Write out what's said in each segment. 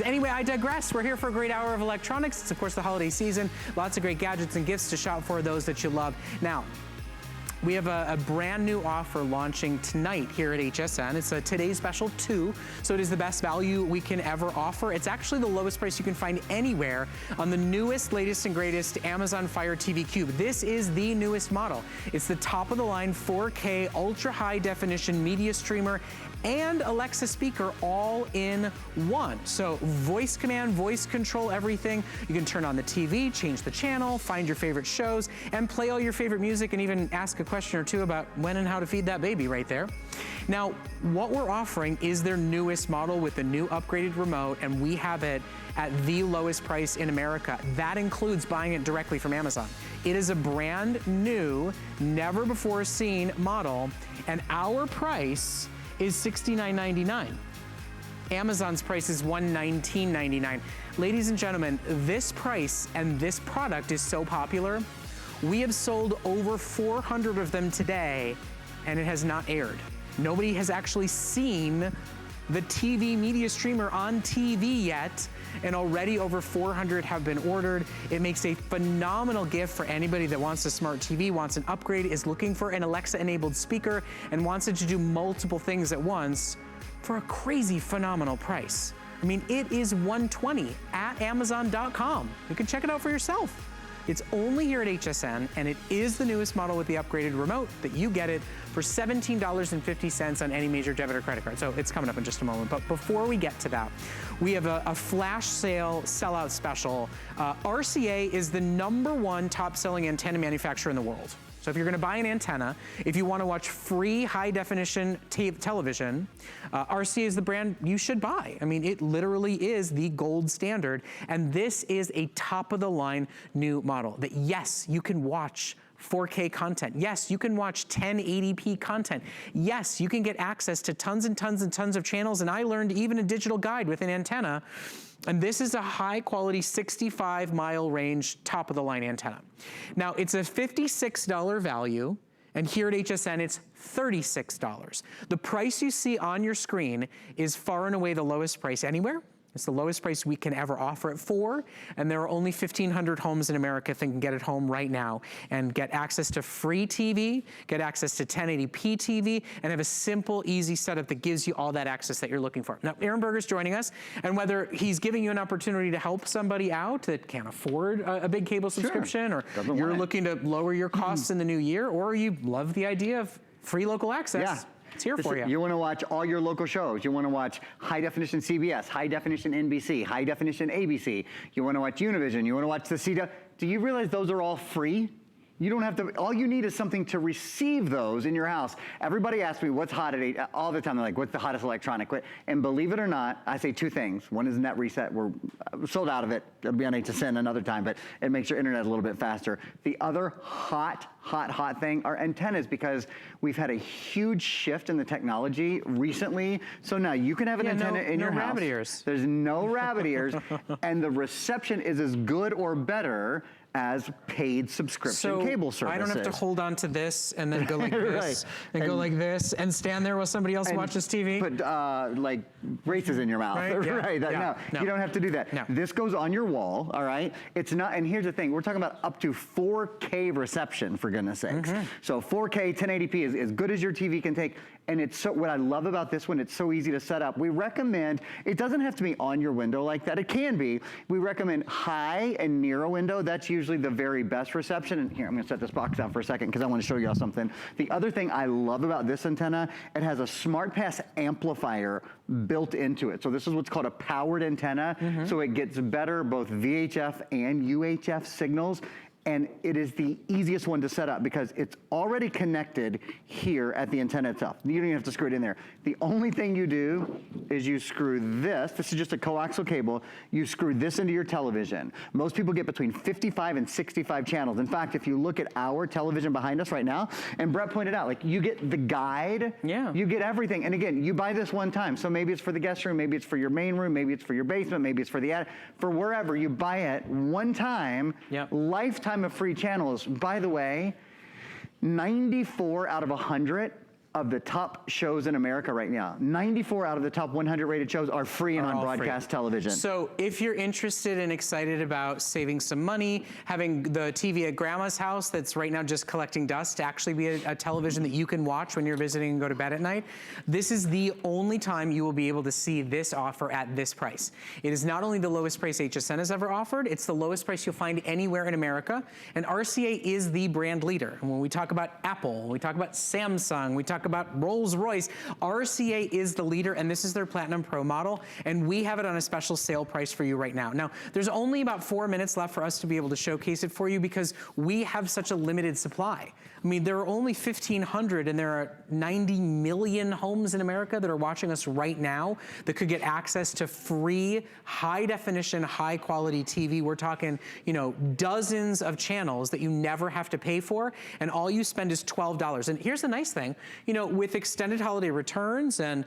Anyway, I digress. We're here for a great hour of electronics. It's, of course, the holiday season. Lots of great gadgets and gifts to shop for, those that you love. Now, we have a brand new offer launching tonight here at HSN. It's a today's special 2, so it is the best value we can ever offer. It's actually the lowest price you can find anywhere on the newest, latest, and greatest Amazon Fire TV Cube. This is the newest model. It's the top of the line 4K ultra high definition media streamer and Alexa speaker all in one. So voice command, voice control, everything. You can turn on the TV, change the channel, find your favorite shows, and play all your favorite music, and even ask a question or two about when and how to feed that baby right there. Now, what we're offering is their newest model with the new upgraded remote, and we have it at the lowest price in America. That includes buying it directly from Amazon. It is a brand new, never before seen model, and our price is $69.99. Amazon's price is $119.99. Ladies and gentlemen, this price and this product is so popular. We have sold over 400 of them today, and it has not aired. Nobody has actually seen the TV media streamer on TV yet, and already over 400 have been ordered. It makes a phenomenal gift for anybody that wants a smart TV, wants an upgrade, is looking for an Alexa-enabled speaker, and wants it to do multiple things at once for a crazy, phenomenal price. I mean, it is $120 at Amazon.com. You can check it out for yourself. It's only here at HSN, and it is the newest model with the upgraded remote that you get it for $17.50 on any major debit or credit card. So it's coming up in just a moment. But before we get to that, we have a flash sale sellout special. RCA is the #1 top-selling antenna manufacturer in the world. So if you're gonna buy an antenna, if you wanna watch free high-definition television, RCA is the brand you should buy. I mean, it literally is the gold standard, and this is a top-of-the-line new model that, yes, you can watch 4K content. Yes, you can watch 1080p content. Yes, you can get access to tons and tons and tons of channels, and I learned even a digital guide with an antenna. And this is a high quality 65-mile range, top of the line antenna. Now, it's a $56 value, and here at HSN, it's $36. The price you see on your screen is far and away the lowest price anywhere. It's the lowest price we can ever offer it for, and there are only 1,500 homes in America that can get it home right now and get access to free TV, get access to 1080p TV, and have a simple, easy setup that gives you all that access that you're looking for. Now, Aaron Berger's joining us, and whether he's giving you an opportunity to help somebody out that can't afford a big cable subscription, or you're looking to lower your costs in the new year, or you love the idea of free local access. It's here for you. You want to watch all your local shows. You want to watch high definition CBS, high definition NBC, high definition ABC. You want to watch Univision. You want to watch the CW. Do you realize those are all free? You don't have to, all you need is something to receive those in your house. Everybody asks me what's hot at all the time. They're like, what's the hottest electronic? And believe it or not, I say 2 things. One is net reset. We're sold out of it. It'll be on HSN another time, but it makes your internet a little bit faster. The other hot thing are antennas, because we've had a huge shift in the technology recently. So now you can have an antenna in your house. No rabbit ears. There's no rabbit ears, and the reception is as good or better as paid subscription cable services. I don't have to hold on to this and then go like this, and go like this, and stand there while somebody else watches TV. Put like braces in your mouth, right? No, you don't have to do that. No. This goes on your wall, all right? It's not, and here's the thing, we're talking about up to 4K reception, for goodness sakes. So 4K, 1080p is as good as your TV can take, and it's so, what I love about this one, it's so easy to set up. We recommend, it doesn't have to be on your window like that, it can be. We recommend high and near a window. That's usually the very best reception. And here, I'm gonna set this box down for a second because I want to show you all something. The other thing I love about this antenna, it has a SmartPass amplifier built into it. So this is what's called a powered antenna. So it gets better both VHF and UHF signals. And it is the easiest one to set up because it's already connected here at the antenna itself. You don't even have to screw it in there. The only thing you do is you screw this is just a coaxial cable, you screw this into your television. Most people get between 55 and 65 channels. In fact, if you look at our television behind us right now, and Brett pointed out, like, you get the guide, you get everything. And again, you buy this one time, so maybe it's for the guest room, maybe it's for your main room, maybe it's for your basement, maybe it's for the attic, for wherever, you buy it one time, lifetime of free channels. By the way, 94 out of 100 of the top shows in America right now. 94 out of the top 100 rated shows are free and on broadcast television. So if you're interested and excited about saving some money, having the TV at grandma's house that's right now just collecting dust to actually be a television that you can watch when you're visiting and go to bed at night, this is the only time you will be able to see this offer at this price. It is not only the lowest price HSN has ever offered, it's the lowest price you'll find anywhere in America. And RCA is the brand leader. And when we talk about Apple, when we talk about Samsung, we talk about Rolls-Royce, RCA is the leader, and this is their Platinum Pro model, and we have it on a special sale price for you right now. Now, there's only about 4 minutes left for us to be able to showcase it for you because we have such a limited supply. I mean, there are only 1,500, and there are 90 million homes in America that are watching us right now that could get access to free, high-definition, high-quality TV. We're talking, you know, dozens of channels that you never have to pay for, and all you spend is $12. And here's the nice thing, you know, with extended holiday returns and,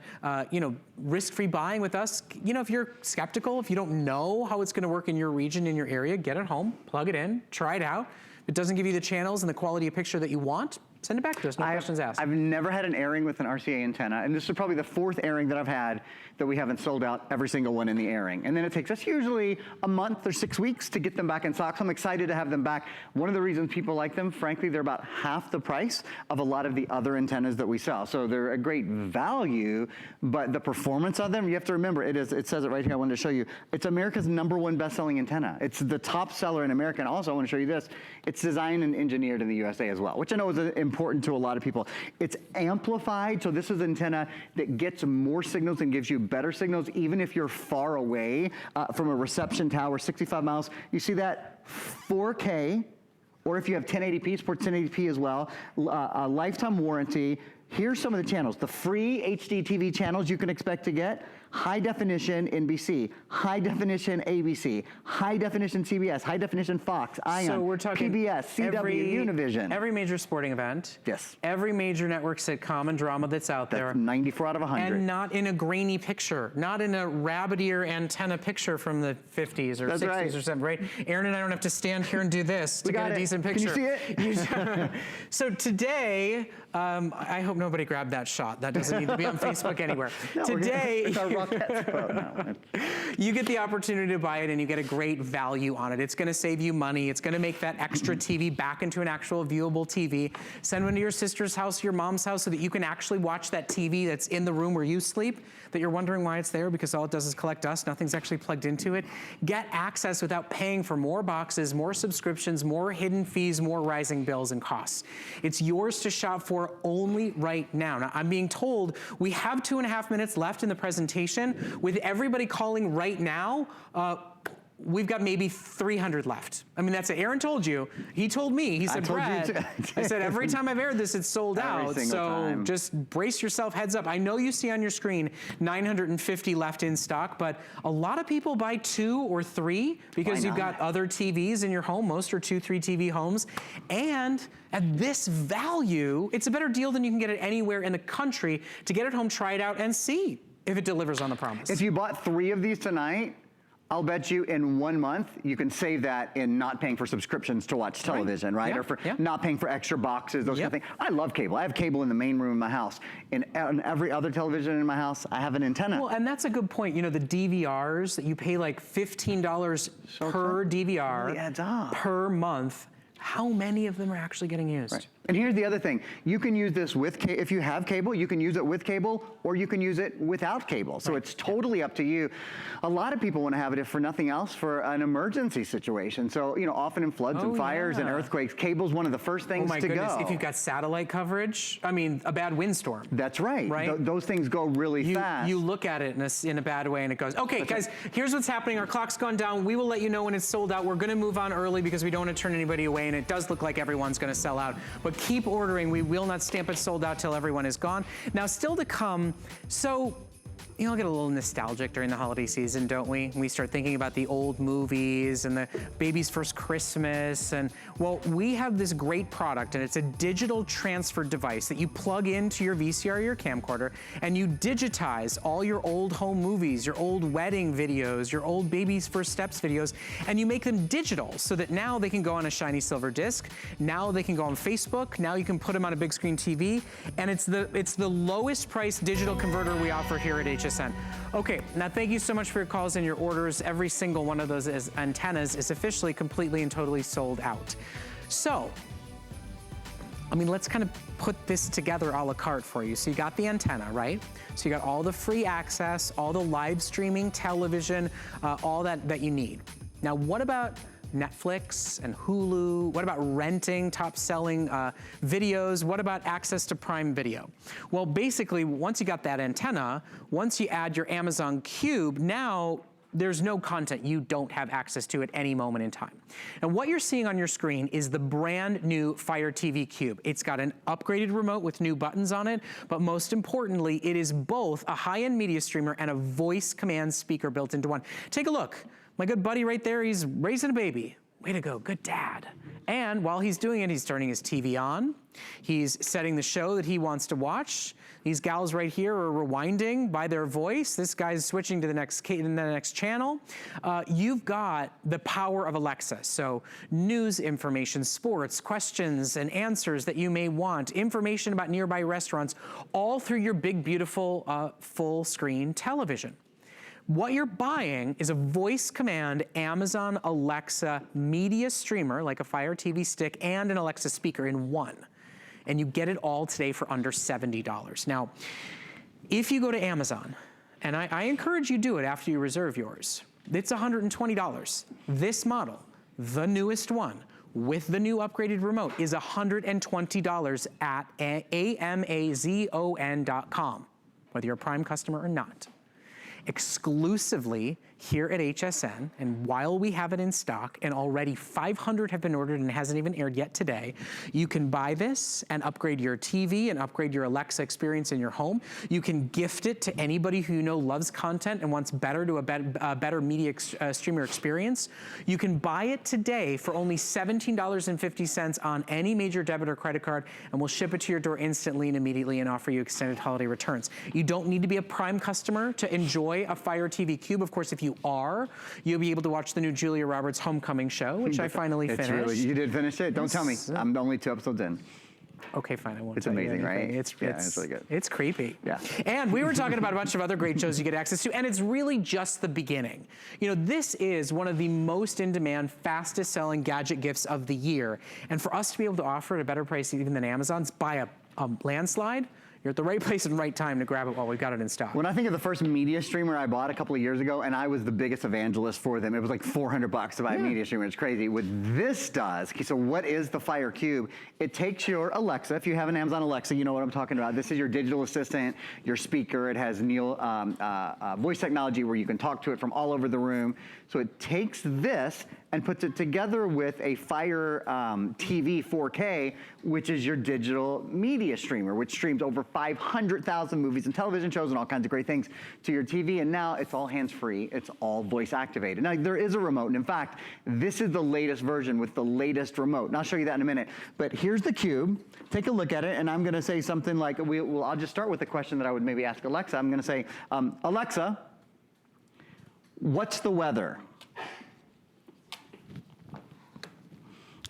you know, risk-free buying with us, you know, if you're skeptical, if you don't know how it's gonna work in your region, in your area, get it home, plug it in, try it out. If it doesn't give you the channels and the quality of picture that you want, send it back to us, no questions asked. I've never had an airing with an RCA antenna, and this is probably the 4th airing that I've had that we haven't sold out every single one in the airing. And then it takes us usually a month or 6 weeks to get them back in stock. So I'm excited to have them back. One of the reasons people like them, frankly, they're about half the price of a lot of the other antennas that we sell. So they're a great value, but the performance of them, you have to remember, it says it right here, I wanted to show you. It's America's #1 best-selling antenna. It's the top seller in America. And also, I want to show you this. It's designed and engineered in the USA as well, which I know is important to a lot of people. It's amplified, so this is an antenna that gets more signals and gives you better signals even if you're far away from a reception tower, 65 miles. You see that? 4K, or if you have 1080p, supports 1080p as well, a lifetime warranty. Here's some of the channels. The free HD TV channels you can expect to get. High definition NBC, high definition ABC, high definition CBS, high definition Fox, ION, so we're talking PBS, CW, Univision. Every major sporting event. Yes. Every major network sitcom and drama that's out there. 94 out of 100. And not in a grainy picture, not in a rabbit ear antenna picture from the 50s or 60s or something, right? Aaron and I don't have to stand here and do this to get a decent picture. Can you see it? So today, I hope nobody grabbed that shot. That doesn't need to be on Facebook anywhere. No, today, no. you get the opportunity to buy it and you get a great value on it. It's gonna save you money. It's gonna make that extra TV back into an actual viewable TV. Send one to your sister's house, your mom's house, so that you can actually watch that TV that's in the room where you sleep, that you're wondering why it's there because all it does is collect dust. Nothing's actually plugged into it. Get access without paying for more boxes, more subscriptions, more hidden fees, more rising bills and costs. It's yours to shop for only right now. Now, I'm being told we have 2.5 minutes left in the presentation. With everybody calling right now, we've got maybe 300 left. I mean, that's what Aaron told you. He told me, he said, Brad, I said, every time I've aired this, it's sold out. So just brace yourself, heads up. I know you see on your screen 950 left in stock, but a lot of people buy 2 or 3 because you've got other TVs in your home. Most are 2, 3 TV homes. And at this value, it's a better deal than you can get it anywhere in the country to get it home, try it out, and see if it delivers on the promise. If you bought 3 of these tonight, I'll bet you in 1 month, you can save that in not paying for subscriptions to watch television, right? Or for not paying for extra boxes, those kind of things. I love cable. I have cable in the main room of my house. In every other television in my house, I have an antenna. Well, and that's a good point. You know, the DVRs that you pay like $15 per DVR per month. How many of them are actually getting used? Right. And here's the other thing. You can use this with, if you have cable, you can use it with cable, or you can use it without cable. So it's totally up to you. A lot of people want to have it, if for nothing else, for an emergency situation. So, you know, often in floods and fires and earthquakes, cable's one of the first things to go. If you've got satellite coverage, I mean, a bad windstorm. That's right. Those things go really fast. You look at it in a bad way and it goes, okay, guys, here's what's happening. Our clock's gone down. We will let you know when it's sold out. We're going to move on early because we don't want to turn anybody away, and it does look like everyone's going to sell out. But keep ordering. We will not stamp it sold out till everyone is gone. Now, still to come, so you know, get a little nostalgic during the holiday season, don't we? We start thinking about the old movies and the baby's first Christmas. And well, we have this great product, and it's a digital transfer device that you plug into your VCR or your camcorder, and you digitize all your old home movies, your old wedding videos, your old baby's first steps videos, and you make them digital so that now they can go on a shiny silver disc. Now they can go on Facebook. Now you can put them on a big screen TV, and it's the lowest price digital converter we offer here at HSN. Okay, now thank you so much for your calls and your orders. Every single one of those antennas is officially completely and totally sold out. So, I mean, let's kind of put this together a la carte for you. So you got the antenna, right? So you got all the free access, all the live streaming, television, all that you need. Now, what about Netflix and Hulu? What about renting top-selling videos? What about access to Prime Video? Well, basically, once you got that antenna, once you add your Amazon Cube, now there's no content you don't have access to at any moment in time. And what you're seeing on your screen is the brand new Fire TV Cube. It's got an upgraded remote with new buttons on it, but most importantly, it is both a high-end media streamer and a voice command speaker built into one. Take a look. My good buddy right there, he's raising a baby. Way to go, good dad. And while he's doing it, he's turning his TV on. He's setting the show that he wants to watch. These gals right here are rewinding by their voice. This guy's switching to the next channel. You've got the power of Alexa. So news information, sports, questions and answers that you may want, information about nearby restaurants, all through your big, beautiful full screen television. What you're buying is a voice command Amazon Alexa media streamer, like a Fire TV stick and an Alexa speaker in one. And you get it all today for under $70. Now, if you go to Amazon, and I encourage you do it after you reserve yours, it's $120. This model, the newest one, with the new upgraded remote, is $120 at amazon.com, whether you're a Prime customer or not. Exclusively here at HSN, and while we have it in stock, and already 500 have been ordered and hasn't even aired yet today, you can buy this and upgrade your TV and upgrade your Alexa experience in your home. You can gift it to anybody who you know loves content and wants better to a better media streamer experience. You can buy it today for only $17.50 on any major debit or credit card, and we'll ship it to your door instantly and immediately and offer you extended holiday returns. You don't need to be a Prime customer to enjoy a Fire TV Cube. Of course, if you are, you'll be able to watch the new Julia Roberts Homecoming show, which I finally finished. You did finish it? Don't tell me. I'm only 2 episodes in. Okay, fine, I won't. It's amazing, right? It's really good. It's creepy. Yeah. And we were talking about a bunch of other great shows you get access to, and it's really just the beginning. You know, this is one of the most in-demand, fastest-selling gadget gifts of the year. And for us to be able to offer it at a better price even than Amazon's by a landslide, you're at the right place and right time to grab it while we've got it in stock. When I think of the first media streamer I bought a couple of years ago, and I was the biggest evangelist for them, it was like $400 to buy a media streamer. It's crazy. What this does, so what is the Fire Cube? It takes your Alexa. If you have an Amazon Alexa, you know what I'm talking about. This is your digital assistant, your speaker. It has voice technology where you can talk to it from all over the room. So it takes this and puts it together with a Fire TV 4K, which is your digital media streamer, which streams over 500,000 movies and television shows and all kinds of great things to your TV. And now it's all hands-free. It's all voice activated. Now, there is a remote. And in fact, this is the latest version with the latest remote. And I'll show you that in a minute. But here's the Cube. Take a look at it. And I'm going to say something like, I'll just start with a question that I would maybe ask Alexa. I'm going to say, Alexa, what's the weather?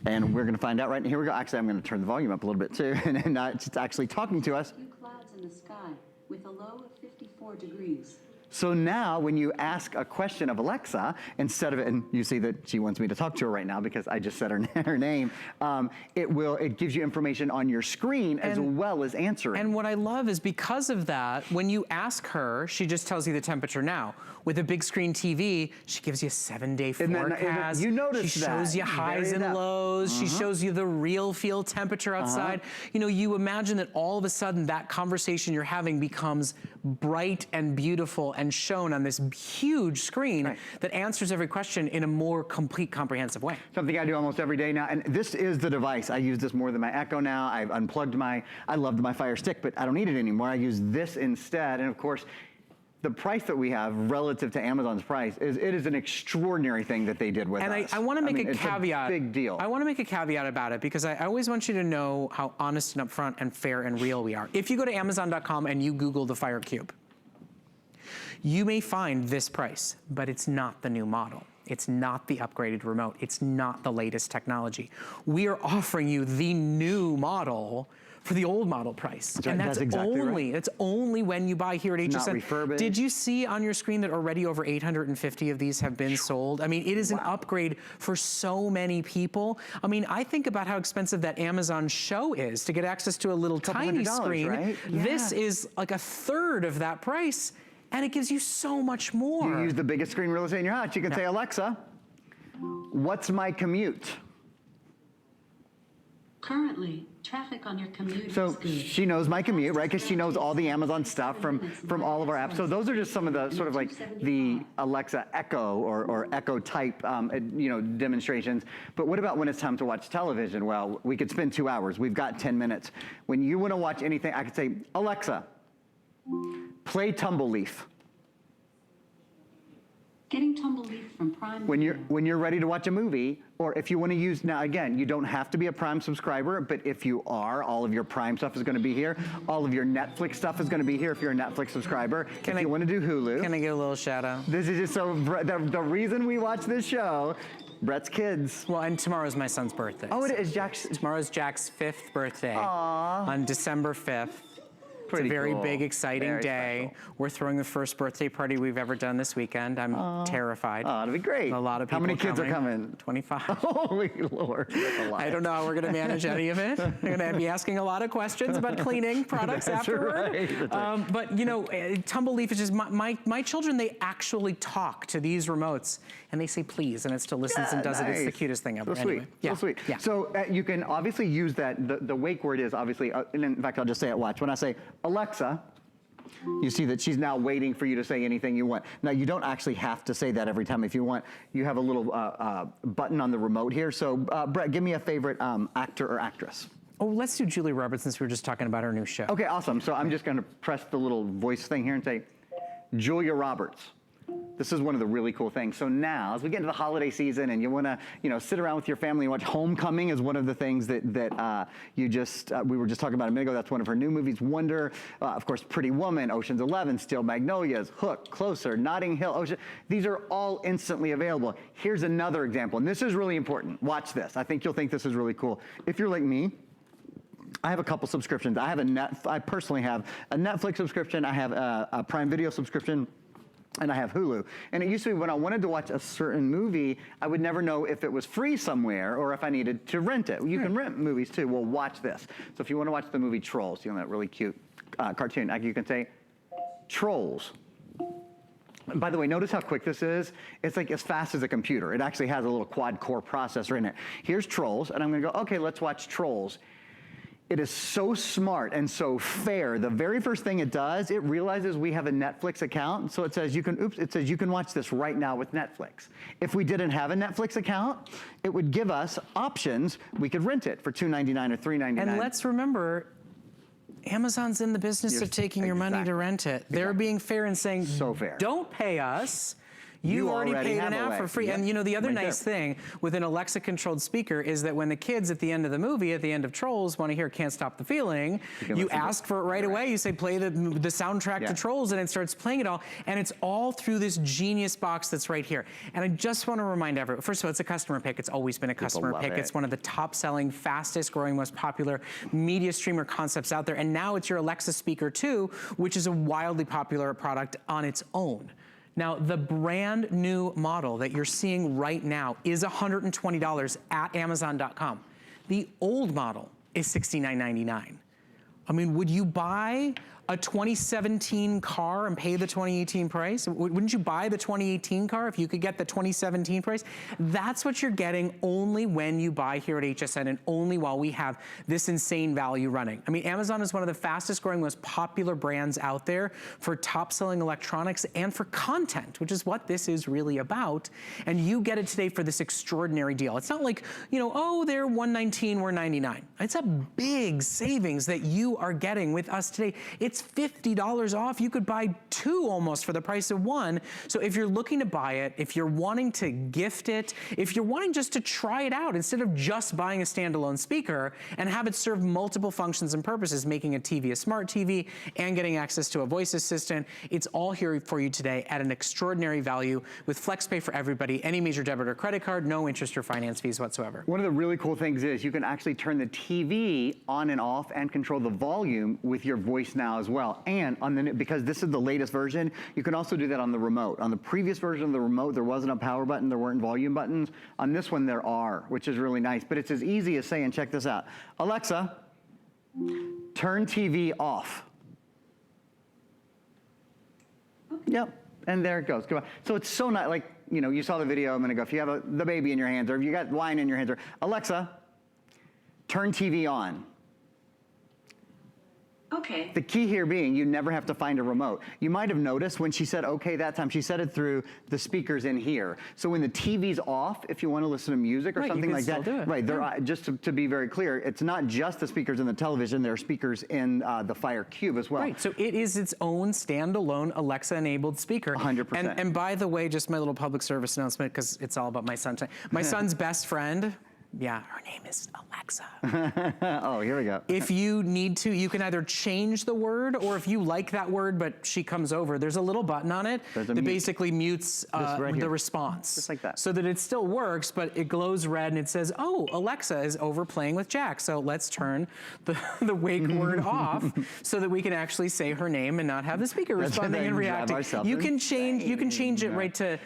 And we're going to find out right now. Here we go. Actually, I'm going to turn the volume up a little bit too. And it's actually talking to us. A few clouds in the sky with a low of 54 degrees. So now when you ask a question of Alexa, instead of it, and you see that she wants me to talk to her right now because I just said her name, it gives you information on your screen as well as answering. And what I love is because of that, when you ask her, she just tells you the temperature now. With a big screen TV, she gives you a 7-day forecast. You notice she shows you highs and lows. She shows you the real feel temperature outside. You know, you imagine that all of a sudden that conversation you're having becomes bright and beautiful and shown on this huge screen that answers every question in a more complete, comprehensive way. Something I do almost every day now, and this is the device. I use this more than my Echo now. I've unplugged I loved my Fire Stick, but I don't need it anymore. I use this instead, and of course, the price that we have relative to Amazon's price it is an extraordinary thing that they did with us. And I want to make a caveat. It's a big deal. I want to make a caveat about it because I always want you to know how honest and upfront and fair and real we are. If you go to Amazon.com and you Google the Fire Cube, you may find this price, but it's not the new model. It's not the upgraded remote. It's not the latest technology. We are offering you the new model for the old model price. And that's exactly only, it's only when you buy here at HSN. Not refurbished. Did you see on your screen that already over 850 of these have been sold? I mean, it is an upgrade for so many people. I mean, I think about how expensive that Amazon show is to get access to a little tiny screen. Right? Yeah. This is like a third of that price, and it gives you so much more. You use the biggest screen real estate in your house. You can say, Alexa, what's my commute? Currently, traffic on your commute so is good. She knows my commute, right? Because she knows all the Amazon stuff from all of our apps. So those are just some of the sort of like the Alexa Echo or Echo type, demonstrations. But what about when it's time to watch television? Well, we could spend 2 hours. We've got 10 minutes. When you want to watch anything, I could say, Alexa, play Tumbleleaf. Getting Tumbleleaf from Prime. When you're ready to watch a movie, or if you want to use, now again, you don't have to be a Prime subscriber, but if you are, all of your Prime stuff is going to be here. All of your Netflix stuff is going to be here if you're a Netflix subscriber. If you want to do Hulu. Can I get a little shout out? This is just so, the reason we watch this show, Brett's kids. Well, and tomorrow's my son's birthday. Oh, it is Jack's. Tomorrow's Jack's 5th birthday. Aww. On December 5th. It's a very big, exciting day. Special. We're throwing the first birthday party we've ever done this weekend. I'm terrified. Oh, it'll be great. A lot of people How many kids are coming? 25. Holy Lord. That's a lot. I don't know how we're going to manage any of it. I'm going to be asking a lot of questions about cleaning products afterward. Right. But, Tumbleleaf is just, my children, they actually talk to these remotes and they say please, and it still listens and does it. It's the cutest thing ever. So sweet. Anyway. Yeah. So sweet. Yeah. So you can obviously use that, the wake word is obviously, and in fact, I'll just say it, watch. When I say, Alexa, you see that she's now waiting for you to say anything you want. Now, you don't actually have to say that every time. If you want, you have a little button on the remote here. So, Brett, give me a favorite actor or actress. Oh, let's do Julia Roberts since we were just talking about her new show. Okay, awesome. So I'm just going to press the little voice thing here and say, Julia Roberts. This is one of the really cool things. So now, as we get into the holiday season and you want to, sit around with your family and watch Homecoming is one of the things that we were just talking about a minute ago. That's one of her new movies. Wonder, of course, Pretty Woman, Ocean's 11, Steel Magnolias, Hook, Closer, Notting Hill, Ocean. These are all instantly available. Here's another example, and this is really important. Watch this. I think you'll think this is really cool. If you're like me, I have a couple subscriptions. I personally have a Netflix subscription. I have a Prime Video subscription. And I have Hulu. And it used to be when I wanted to watch a certain movie, I would never know if it was free somewhere or if I needed to rent it. You can rent movies too. Well, watch this. So if you want to watch the movie Trolls, that really cute cartoon, you can say, Trolls. And by the way, notice how quick this is. It's like as fast as a computer. It actually has a little quad-core processor in it. Here's Trolls, and I'm going to go, okay, let's watch Trolls. It is so smart and so fair. The very first thing it does, it realizes we have a Netflix account, so it says you can watch this right now with Netflix. If we didn't have a Netflix account, it would give us options. We could rent it for $2.99 or $3.99. And let's remember, Amazon's in the business of taking your money to rent it. They're being fair and saying, so fair. Don't pay us. You already paid an app for free. Yep. And the other nice thing with an Alexa-controlled speaker is that when the kids at the end of the movie, at the end of Trolls, want to hear Can't Stop the Feeling, you ask for it right away. You say, play the soundtrack to Trolls, and it starts playing it all. And it's all through this genius box that's right here. And I just want to remind everyone, first of all, it's a customer pick. It's always been a customer pick. It's one of the top-selling, fastest-growing, most popular media streamer concepts out there. And now it's your Alexa speaker, too, which is a wildly popular product on its own. Now, the brand new model that you're seeing right now is $120 at Amazon.com. The old model is $69.99. I mean, would you buy a 2017 car and pay the 2018 price? Wouldn't you buy the 2018 car if you could get the 2017 price? That's what you're getting only when you buy here at HSN and only while we have this insane value running. I mean, Amazon is one of the fastest growing, most popular brands out there for top selling electronics and for content, which is what this is really about. And you get it today for this extraordinary deal. It's not like, oh, they're $119, we're $99. It's a big savings that you are getting with us today. It's it's $50 off. You could buy 2 almost for the price of 1. So if you're looking to buy it, if you're wanting to gift it, if you're wanting just to try it out instead of just buying a standalone speaker and have it serve multiple functions and purposes, making a TV a smart TV and getting access to a voice assistant, it's all here for you today at an extraordinary value with FlexPay for everybody, any major debit or credit card, no interest or finance fees whatsoever. One of the really cool things is you can actually turn the TV on and off and control the volume with your voice now as well. And on the, because this is the latest version, you can also do that on the remote. On the previous version of the remote, there wasn't a power button, there weren't volume buttons. On this one, there are, which is really nice. But it's as easy as saying, check this out. Alexa, turn TV off. Okay. Yep, and there it goes. Come on. So it's so nice, like, you know, you saw the video a minute ago. If you have the baby in your hands, or if you got wine in your hands, or Alexa, turn TV on. Okay. The key here being you never have to find a remote. You might have noticed when she said okay that time, she said it through the speakers in here. So when the TV's off, if you want to listen to music or something like that, right, just to be very clear, it's not just the speakers in the television, there are speakers in the Fire Cube as well. Right, so it is its own standalone Alexa-enabled speaker. 100%. And by the way, just my little public service announcement, because it's all about my son. My son's best friend, yeah, her name is Alexa. Oh, here we go. If you need to, you can either change the word, or if you like that word, but she comes over, there's a little button on it that basically mutes the response. Just like that. So that it still works, but it glows red and it says, oh, Alexa is over playing with Jack. So let's turn the wake word off so that we can actually say her name and not have the speaker responding and reacting. You can change it right to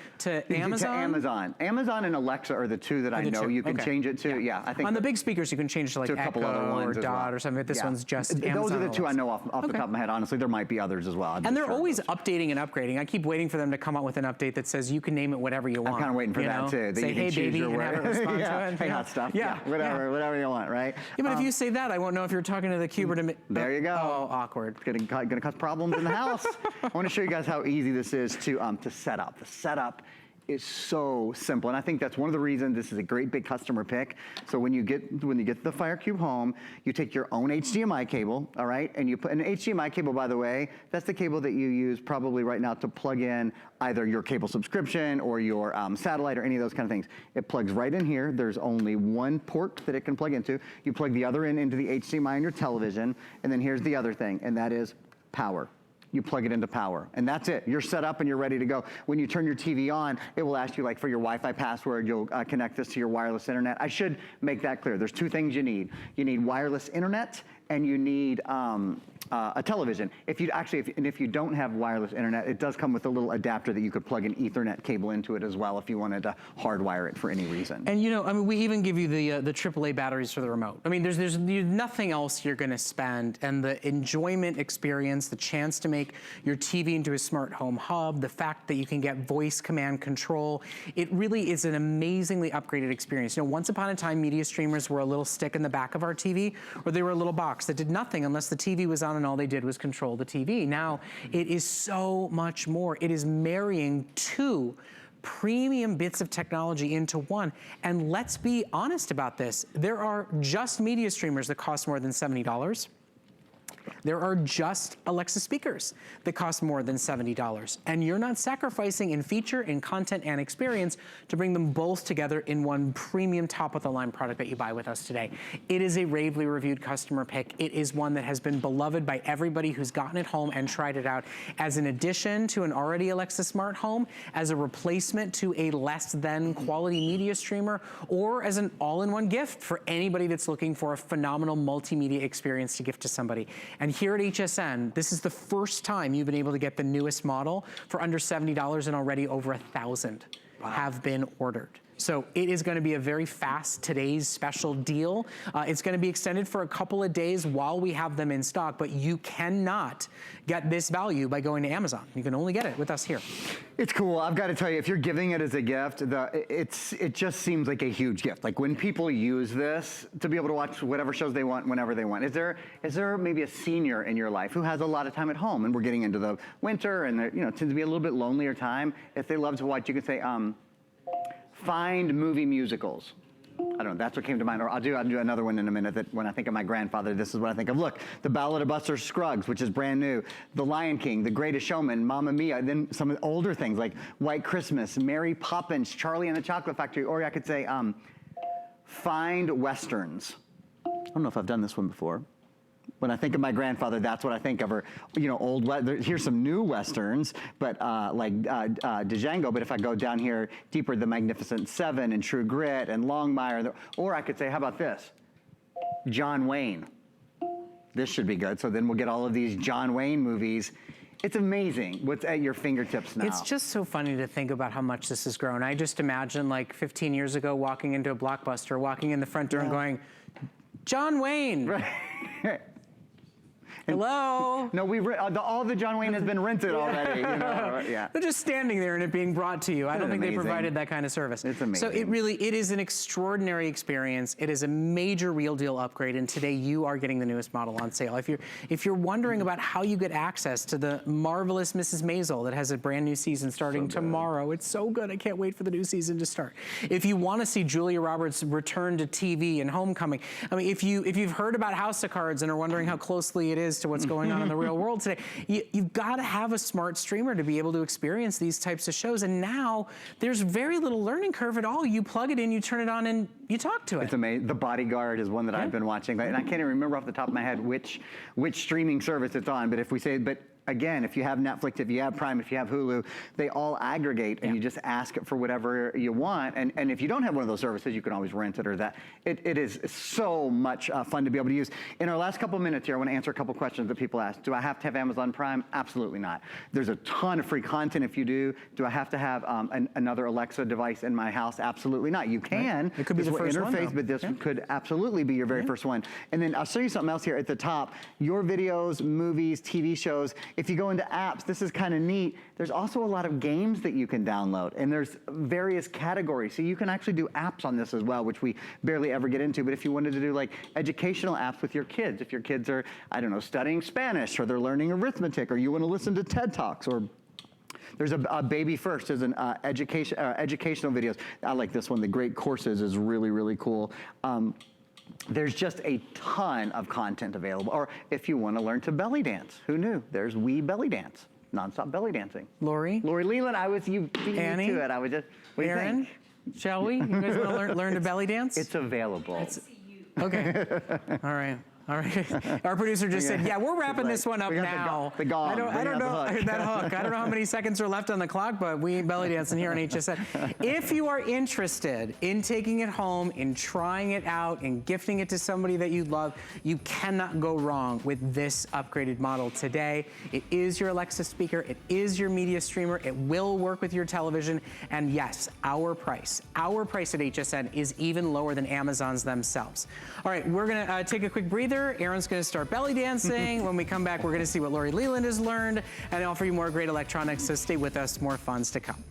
Amazon. To Amazon. Amazon and Alexa are the two that I know you can change it to. Yeah, I think on the big speakers you can change it to like to a couple Echo other ones or Dot or something. This one's just Amazon. Those are the two I know off the top of my head. Honestly, there might be others as well. And they're always updating and upgrading. I keep waiting for them to come out with an update that says you can name it whatever you want. I'm kind of waiting for that too. Say hey baby and have it respond to it. Hey hot stuff. Yeah, whatever you want, right? Yeah, but if you say that, I won't know if you're talking to the cube or to me. There you go. Oh, awkward. It's gonna cause problems in the house. I want to show you guys how easy this is to set up. The setup is so simple, and I think that's one of the reasons this is a great big customer pick. So when you get the Fire Cube home, you take your own HDMI cable, all right, and you put an HDMI cable. By the way, that's the cable that you use probably right now to plug in either your cable subscription or your satellite or any of those kind of things. It plugs right in here. There's only one port that it can plug into. You plug the other end into the HDMI on your television, and then here's the other thing, and that is power. You plug it into power, and that's it. You're set up and you're ready to go. When you turn your TV on, it will ask you like for your Wi-Fi password, you'll connect this to your wireless internet. I should make that clear. There's 2 things you need. You need wireless internet and you need a television. If you don't have wireless internet, it does come with a little adapter that you could plug an Ethernet cable into it as well if you wanted to hardwire it for any reason. And you know, I mean, we even give you the AAA batteries for the remote. I mean, there's nothing else you're gonna spend, and the enjoyment experience, the chance to make your TV into a smart home hub, the fact that you can get voice command control, it really is an amazingly upgraded experience. You know, once upon a time, media streamers were a little stick in the back of our TV, or they were a little box that did nothing unless the TV was on and all they did was control the TV. Now, it is so much more. It is marrying 2 premium bits of technology into one. And let's be honest about this. There are just media streamers that cost more than $70. There are just Alexa speakers that cost more than $70. And you're not sacrificing in feature, in content, and experience to bring them both together in one premium top-of-the-line product that you buy with us today. It is a ravely reviewed customer pick. It is one that has been beloved by everybody who's gotten it home and tried it out as an addition to an already Alexa smart home, as a replacement to a less than quality media streamer, or as an all-in-one gift for anybody that's looking for a phenomenal multimedia experience to gift to somebody. And here at HSN, this is the first time you've been able to get the newest model for under $70, and already over 1,000 have been ordered. So it is going to be a very fast today's special deal. It's going to be extended for a couple of days while we have them in stock, but you cannot get this value by going to Amazon. You can only get it with us here. It's cool. I've got to tell you, if you're giving it as a gift, it just seems like a huge gift. Like when people use this to be able to watch whatever shows they want, whenever they want. Is there maybe a senior in your life who has a lot of time at home, and we're getting into the winter, and it tends to be a little bit lonelier time? If they love to watch, you can say, find movie musicals. I don't know, that's what came to mind. Or I'll do another one in a minute that when I think of my grandfather, this is what I think of. Look, The Ballad of Buster Scruggs, which is brand new. The Lion King, The Greatest Showman, Mamma Mia. Then some of the older things like White Christmas, Mary Poppins, Charlie and the Chocolate Factory. Or I could say, Find Westerns. I don't know if I've done this one before. When I think of my grandfather, that's what I think of. Or, you know, here's some new Westerns, but like Django. But if I go down here deeper, The Magnificent Seven and True Grit and Longmire. Or I could say, how about this? John Wayne. This should be good. So then we'll get all of these John Wayne movies. It's amazing what's at your fingertips now. It's just so funny to think about how much this has grown. I just imagine like 15 years ago walking into a Blockbuster, walking in the front door and going, John Wayne. Right. Hello? No, all the John Wayne has been rented already. You know? Yeah. They're just standing there and it being brought to you. I don't think they provided that kind of service. It's amazing. So it is an extraordinary experience. It is a major real deal upgrade, and today you are getting the newest model on sale. If you're wondering about how you get access to the marvelous Mrs. Maisel that has a brand new season starting tomorrow, it's so good. I can't wait for the new season to start. If you want to see Julia Roberts return to TV and Homecoming, I mean, if you've heard about House of Cards and are wondering how closely it is to what's going on in the real world today, you've got to have a smart streamer to be able to experience these types of shows. And now there's very little learning curve at all. You plug it in, you turn it on, and you talk to it. It's amazing. The Bodyguard is one that I've been watching, and I can't even remember off the top of my head which streaming service it's on. But if we say, again, if you have Netflix, if you have Prime, if you have Hulu, they all aggregate, and you just ask it for whatever you want. And if you don't have one of those services, you can always rent it or that. It is so much fun to be able to use. In our last couple minutes here, I want to answer a couple questions that people ask. Do I have to have Amazon Prime? Absolutely not. There's a ton of free content if you do. Do I have to have another Alexa device in my house? Absolutely not. You can. Right. It could be the first interface, one, but this could absolutely be your very first one. And then I'll show you something else here at the top. Your videos, movies, TV shows. If you go into apps, this is kind of neat. There's also a lot of games that you can download, and there's various categories. So you can actually do apps on this as well, which we barely ever get into. But if you wanted to do like educational apps with your kids, if your kids are, I don't know, studying Spanish, or they're learning arithmetic, or you want to listen to TED Talks, or there's a Baby First. There's an educational videos. I like this one. The Great Courses is really, really cool. There's just a ton of content available. Or if you want to learn to belly dance, who knew? There's We Belly Dance, nonstop belly dancing. Lori Leland, you beat me to it. I was just, what do you Aaron, think? Shall we? You guys want to learn to belly dance? It's available. Okay. All right. All right. Our producer just said, yeah, we're wrapping this one up now. The gong. I don't know that hook. I don't know how many seconds are left on the clock, but we ain't belly dancing here on HSN. If you are interested in taking it home, in trying it out, in gifting it to somebody that you love, you cannot go wrong with this upgraded model today. It is your Alexa speaker. It is your media streamer. It will work with your television. And yes, our price at HSN is even lower than Amazon's themselves. All right, we're going to take a quick breather. Aaron's going to start belly dancing. When we come back, we're going to see what Lori Leland has learned and offer you more great electronics, so stay with us, more fun's to come.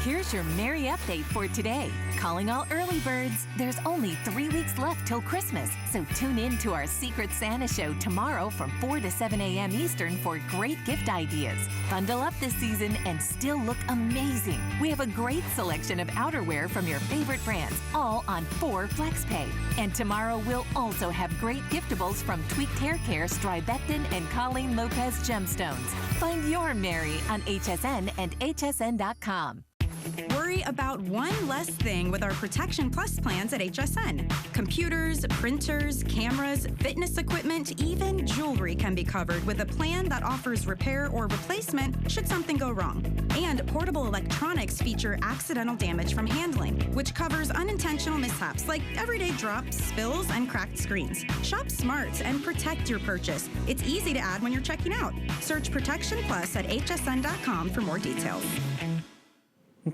Here's your Merry update for today. Calling all early birds. There's only 3 weeks left till Christmas, so tune in to our Secret Santa show tomorrow from 4 to 7 a.m. Eastern for great gift ideas. Bundle up this season and still look amazing. We have a great selection of outerwear from your favorite brands, all on 4 FlexPay. And tomorrow we'll also have great giftables from Tweaked Hair Care, Stribectin, and Colleen Lopez Gemstones. Find your Merry on HSN and hsn.com. Worry about one less thing with our Protection Plus plans at HSN. Computers, printers, cameras, fitness equipment, even jewelry can be covered with a plan that offers repair or replacement should something go wrong. And portable electronics feature accidental damage from handling, which covers unintentional mishaps like everyday drops, spills, and cracked screens. Shop smart and protect your purchase. It's easy to add when you're checking out. Search Protection Plus at hsn.com for more details.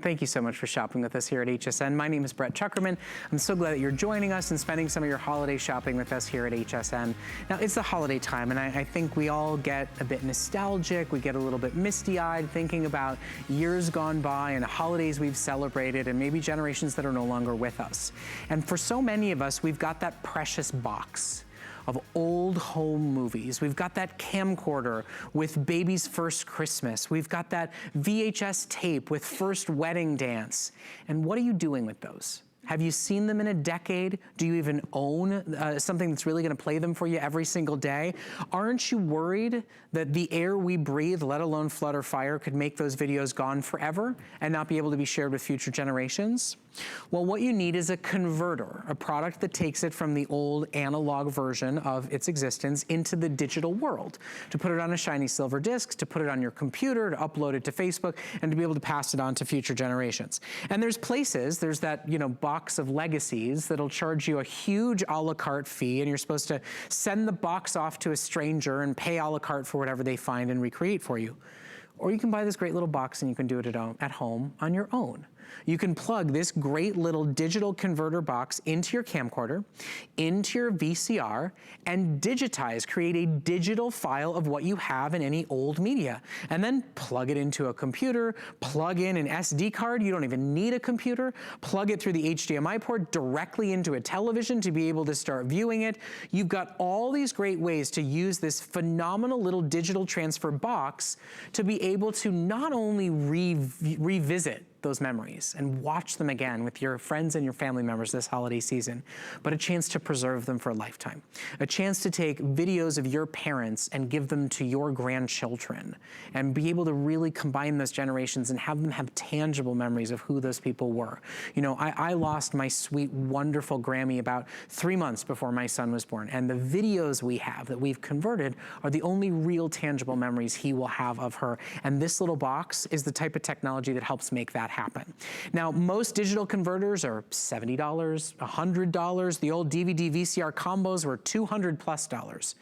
Thank you so much for shopping with us here at HSN. My name is Brett Chuckerman. I'm so glad that you're joining us and spending some of your holiday shopping with us here at HSN. Now, it's the holiday time, and I think we all get a bit nostalgic. We get a little bit misty-eyed thinking about years gone by and holidays we've celebrated and maybe generations that are no longer with us. And for so many of us, we've got that precious box of old home movies. We've got that camcorder with Baby's First Christmas. We've got that VHS tape with First Wedding Dance. And what are you doing with those? Have you seen them in a decade? Do you even own something that's really gonna play them for you every single day? Aren't you worried that the air we breathe, let alone flood or fire, could make those videos gone forever and not be able to be shared with future generations? Well, what you need is a converter, a product that takes it from the old analog version of its existence into the digital world, to put it on a shiny silver disc, to put it on your computer, to upload it to Facebook, and to be able to pass it on to future generations. And there's places, there's that, you know, box of legacies that'll charge you a huge a la carte fee, and you're supposed to send the box off to a stranger and pay a la carte for whatever they find and recreate for you. Or you can buy this great little box and you can do it at home on your own. You can plug this great little digital converter box into your camcorder, into your VCR, and digitize, create a digital file of what you have in any old media, and then plug it into a computer, plug in an SD card. You don't even need a computer. Plug it through the HDMI port directly into a television to be able to start viewing it. You've got all these great ways to use this phenomenal little digital transfer box to be able to not only revisit those memories and watch them again with your friends and your family members this holiday season, but a chance to preserve them for a lifetime. A chance to take videos of your parents and give them to your grandchildren and be able to really combine those generations and have them have tangible memories of who those people were. You know, I lost my sweet, wonderful Grammy about 3 months before my son was born, and the videos we have that we've converted are the only real tangible memories he will have of her. And this little box is the type of technology that helps make that happen. Now, most digital converters are $70, $100. The old DVD VCR combos were $200+.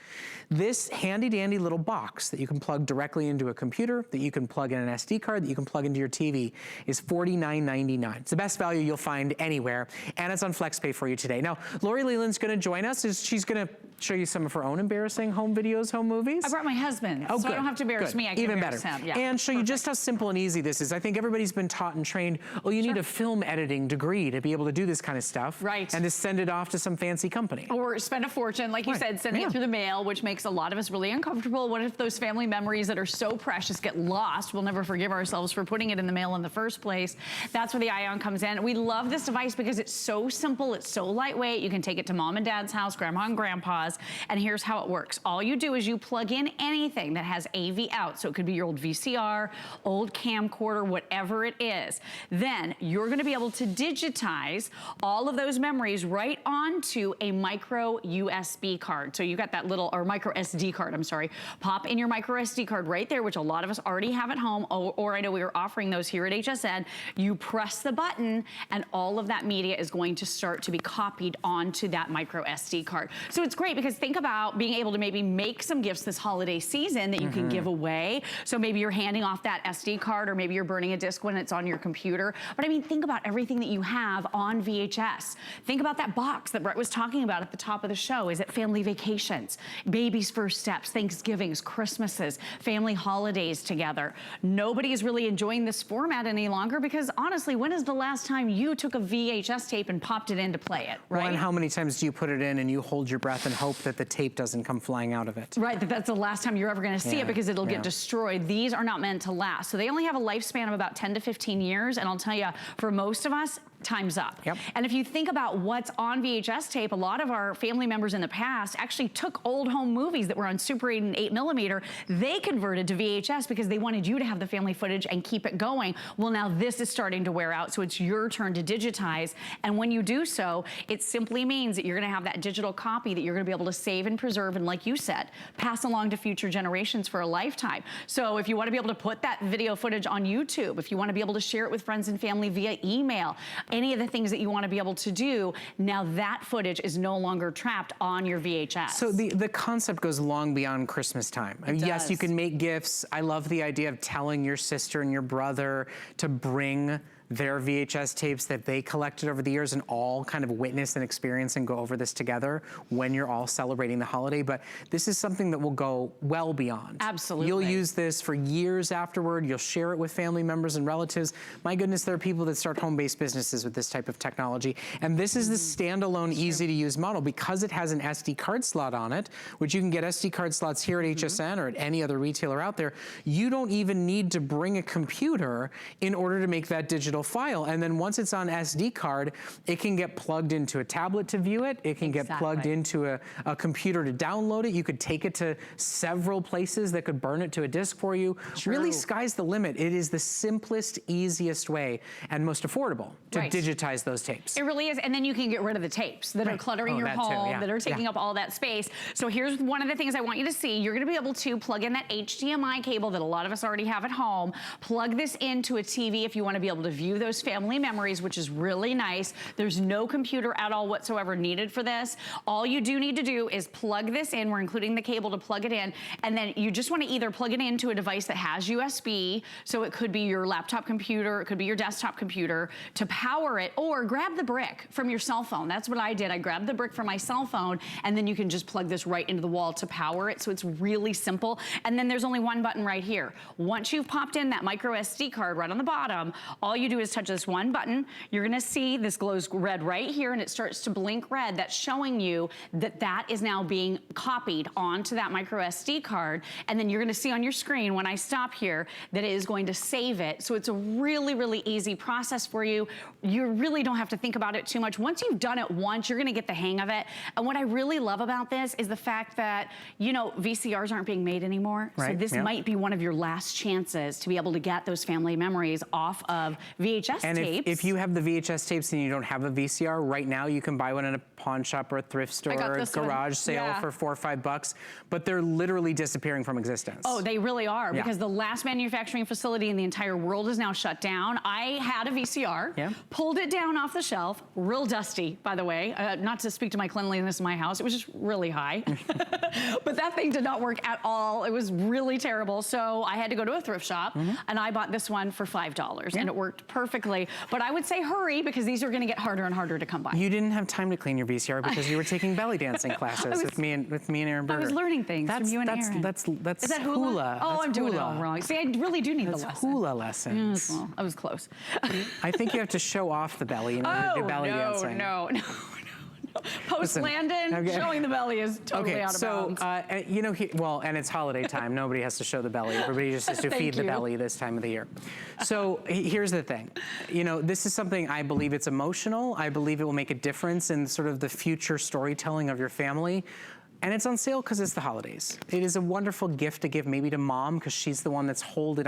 This handy dandy little box that you can plug directly into a computer, that you can plug in an SD card, that you can plug into your TV is $49.99. It's the best value you'll find anywhere, and it's on FlexPay for you today. Now, Lori Leland's gonna join us. She's gonna show you some of her own embarrassing home videos, home movies. I brought my husband, so good. I don't have to embarrass me. I can Even embarrass better. him. Yeah. And show you just how simple and easy this is. I think everybody's been taught and trained, oh, you need a film editing degree to be able to do this kind of stuff. Right. And to send it off to some fancy company. Or spend a fortune, like you said, sending it through the mail, which makes a lot of us really uncomfortable. What if those family memories that are so precious get lost? We'll never forgive ourselves for putting it in the mail in the first place. That's where the Ion comes in. We love this device because it's so simple, it's so lightweight. You can take it to mom and dad's house, grandma and grandpa's, and here's how it works. All you do is you plug in anything that has AV out. So it could be your old VCR, old camcorder, whatever it is. Then you're gonna be able to digitize all of those memories right onto a micro USB card. So you got that little, or micro SD card, I'm sorry. Pop in your micro SD card right there, which a lot of us already have at home, or I know we are offering those here at HSN. You press the button and all of that media is going to start to be copied onto that micro SD card. So it's great because think about being able to maybe make some gifts this holiday season that you can give away. So maybe you're handing off that SD card, or maybe you're burning a disc when it's on your computer. But I mean, think about everything that you have on VHS. Think about that box that Brett was talking about at the top of the show. Is it family vacations, baby's first steps, Thanksgivings, Christmases, family holidays together? Nobody is really enjoying this format any longer because honestly, when is the last time you took a VHS tape and popped it in to play it, right? Well, and how many times do you put it in and you hold your breath and hope that the tape doesn't come flying out of it? Right, that's the last time you're ever gonna see it because it'll get destroyed. These are not meant to last. So they only have a lifespan of about 10 to 15 years. And I'll tell you, for most of us, time's up. Yep. And if you think about what's on VHS tape, a lot of our family members in the past actually took old home movies that were on Super 8 and 8mm. They converted to VHS because they wanted you to have the family footage and keep it going. Well, now this is starting to wear out, so it's your turn to digitize. And when you do so, it simply means that you're gonna have that digital copy that you're gonna be able to save and preserve, and like you said, pass along to future generations for a lifetime. So if you wanna be able to put that video footage on YouTube, if you wanna be able to share it with friends and family via email, any of the things that you want to be able to do, now that footage is no longer trapped on your VHS. So the concept goes long beyond Christmas time. I mean, yes, you can make gifts. I love the idea of telling your sister and your brother to bring their VHS tapes that they collected over the years and all kind of witness and experience and go over this together when you're all celebrating the holiday. But this is something that will go well beyond. Absolutely. You'll use this for years afterward. You'll share it with family members and relatives. My goodness, there are people that start home-based businesses with this type of technology. And this is the standalone, easy-to-use model because it has an SD card slot on it, which you can get SD card slots here at HSN or at any other retailer out there. You don't even need to bring a computer in order to make that digital digital file. And then once it's on SD card, it can get plugged into a tablet to view it. It can get plugged into a computer to download it. You could take it to several places that could burn it to a disk for you. Really, sky's the limit. It is the simplest, easiest way and most affordable to digitize those tapes. It really is. And then you can get rid of the tapes that are cluttering your home, that are taking up all that space. So here's one of the things I want you to see. You're going to be able to plug in that HDMI cable that a lot of us already have at home, plug this into a TV if you want to be able to view those family memories, which is really nice. There's no computer at all whatsoever needed for this. All you do need to do is plug this in. We're including the cable to plug it in. And then you just want to either plug it into a device that has USB, so it could be your laptop computer, it could be your desktop computer, to power it, or grab the brick from your cell phone. That's what I did. I grabbed the brick from my cell phone, and then you can just plug this right into the wall to power it. So it's really simple. And then there's only one button right here. Once you've popped in that micro SD card right on the bottom, all you do is touch this one button. You're gonna see this glows red right here, and it starts to blink red. That's showing you that that is now being copied onto that micro SD card. And then you're gonna see on your screen when I stop here that it is going to save it. So it's a really, really easy process for you. You really don't have to think about it too much. Once you've done it once, you're gonna get the hang of it. And what I really love about this is the fact that, you know, VCRs aren't being made anymore. So this might be one of your last chances to be able to get those family memories off of VHS tapes. And if you have the VHS tapes and you don't have a VCR, right now you can buy one in a pawn shop or a thrift store or a garage sale for $4 or $5, but they're literally disappearing from existence. Oh, they really are, because the last manufacturing facility in the entire world is now shut down. I had a VCR, pulled it down off the shelf, real dusty, by the way, not to speak to my cleanliness in my house, it was just really high. But that thing did not work at all. It was really terrible. So I had to go to a thrift shop, and I bought this one for $5, and it worked perfectly. But I would say hurry, because these are gonna get harder and harder to come by. You didn't have time to clean your VCR because you were taking belly dancing classes with me and Aaron Berger. I was learning things from you and Aaron. That's Is that hula? Oh, I'm doing it all wrong. See, I really do need the lesson. Hula lessons. Well, I was close. I think you have to show off the belly in order to do belly dancing. No. Post-Landon, showing the belly is totally out of bounds. You know, well, and it's holiday time. Nobody has to show the belly. Everybody just has to feed the belly this time of the year. So here's the thing. You know, this is something I believe it's emotional. I believe it will make a difference in sort of the future storytelling of your family. And it's on sale because it's the holidays. It is a wonderful gift to give maybe to mom, because she's the one that's held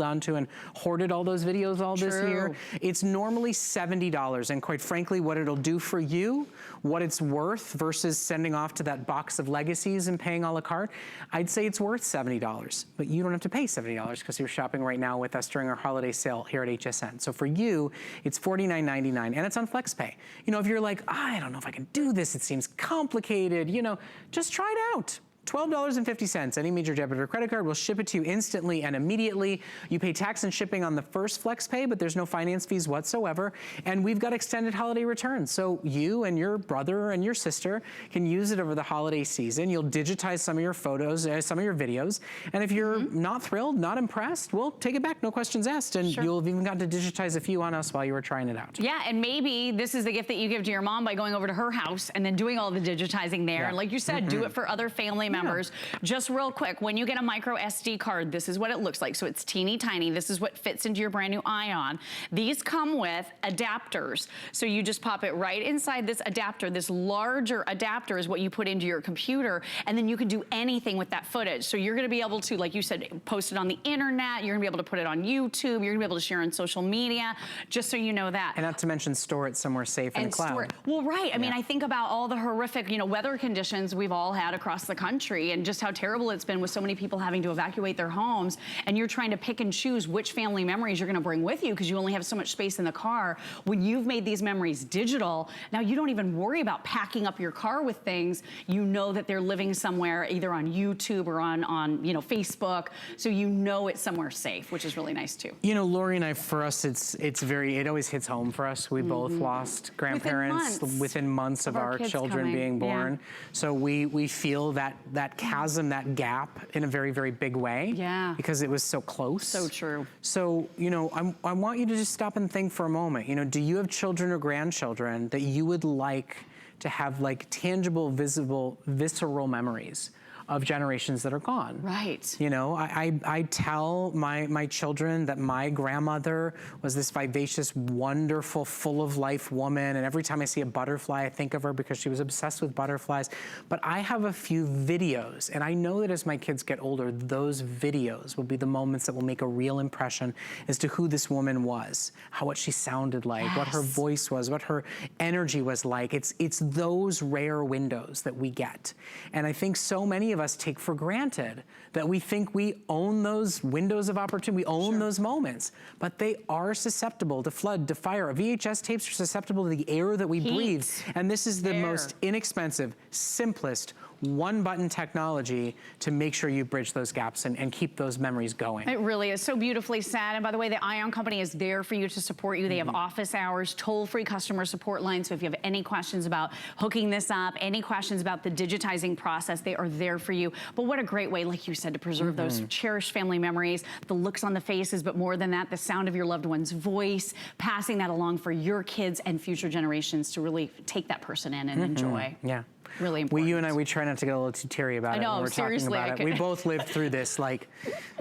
on to and hoarded all those videos all this year. It's normally $70, and quite frankly, what it'll do for you, what it's worth versus sending off to that box of legacies and paying a la carte, I'd say it's worth $70. But you don't have to pay $70 because you're shopping right now with us during our holiday sale here at HSN. So for you, it's $49.99, and it's on FlexPay. You know, if you're like, I don't know if I can do this, it seems complicated, you know, just try it out. $12.50. Any major debit or credit card will ship it to you instantly and immediately. You pay tax and shipping on the first FlexPay, but there's no finance fees whatsoever. And we've got extended holiday returns. So you and your brother and your sister can use it over the holiday season. You'll digitize some of your photos, some of your videos. And if you're not thrilled, not impressed, well, take it back, no questions asked. And you'll have even gotten to digitize a few on us while you were trying it out. Yeah, and maybe this is the gift that you give to your mom by going over to her house and then doing all the digitizing there. And like you said, do it for other family members. Just real quick, when you get a micro SD card, this is what it looks like. So it's teeny tiny. This is what fits into your brand new Ion. These come with adapters. So you just pop it right inside this adapter. This larger adapter is what you put into your computer, and then you can do anything with that footage. So you're gonna be able to, like you said, post it on the internet. You're gonna be able to put it on YouTube. You're gonna be able to share on social media, just so you know that. And not to mention store it somewhere safe in the cloud. Well, right. I mean, I think about all the horrific, you know, weather conditions we've all had across the country, and just how terrible it's been with so many people having to evacuate their homes, and you're trying to pick and choose which family memories you're gonna bring with you because you only have so much space in the car. When you've made these memories digital, now you don't even worry about packing up your car with things. You know that they're living somewhere either on YouTube or on you know, Facebook, so you know it's somewhere safe, which is really nice too. You know, Lori and I, for us, it always hits home for us. We both lost grandparents within months of our children being born. So we feel that chasm, that gap in a very, very big way. Yeah. Because it was so close. So true. So, you know, I want you to just stop and think for a moment. You know, do you have children or grandchildren that you would like to have like tangible, visible, visceral memories of generations that are gone. Right. You know, I tell my children that my grandmother was this vivacious, wonderful, full of life woman, and every time I see a butterfly, I think of her because she was obsessed with butterflies. But I have a few videos, and I know that as my kids get older, those videos will be the moments that will make a real impression as to who this woman was, what she sounded like, what her voice was, what her energy was like. It's those rare windows that we get. And I think so many of us take for granted that we think we own those windows of opportunity, we own those moments, but they are susceptible to flood, to fire. VHS tapes are susceptible to the air that we breathe. And this is the most inexpensive, simplest, one-button technology to make sure you bridge those gaps and keep those memories going. It really is so beautifully said. And by the way, the Ion Company is there for you to support you. They have office hours, toll-free customer support line. So if you have any questions about hooking this up, any questions about the digitizing process, they are there for you. But what a great way, like you said, to preserve those cherished family memories, the looks on the faces, but more than that, the sound of your loved one's voice, passing that along for your kids and future generations to really take that person in and enjoy. Yeah. Really important. You and I, we try not to get a little too teary about it when we're talking about it. We both lived through this, like,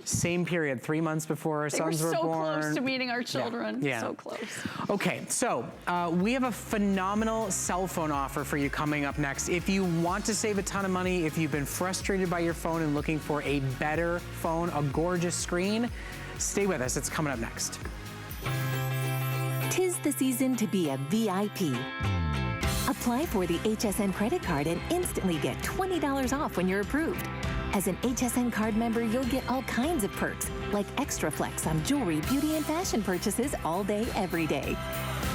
same period, 3 months before our sons were born. They were so close to meeting our children. Yeah. So close. Okay, so we have a phenomenal cell phone offer for you coming up next. If you want to save a ton of money, if you've been frustrated by your phone and looking for a better phone, a gorgeous screen, stay with us. It's coming up next. 'Tis the season to be a VIP. Apply for the HSN credit card and instantly get $20 off when you're approved. As an HSN card member, you'll get all kinds of perks, like extra flex on jewelry, beauty, and fashion purchases all day, every day.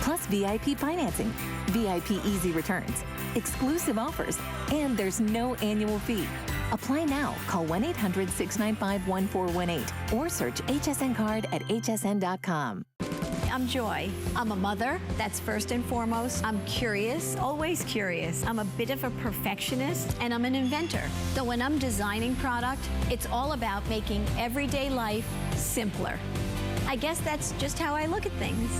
Plus VIP financing, VIP easy returns, exclusive offers, and there's no annual fee. Apply now. Call 1-800-695-1418 or search HSN card at hsn.com. I'm Joy. I'm a mother, that's first and foremost. I'm curious, always curious. I'm a bit of a perfectionist, and I'm an inventor. So when I'm designing product, it's all about making everyday life simpler. I guess that's just how I look at things.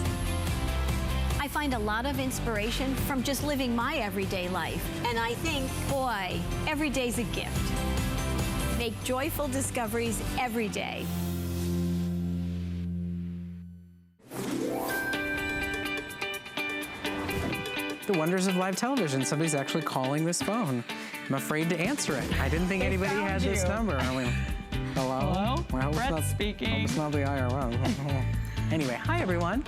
I find a lot of inspiration from just living my everyday life. And I think, boy, every day's a gift. Make joyful discoveries every day. The wonders of live television. Somebody's actually calling this phone. I'm afraid to answer it. I didn't think anybody had this number. Hello? Hello? Well, Brett speaking. It's not the IRL. Anyway, hi everyone.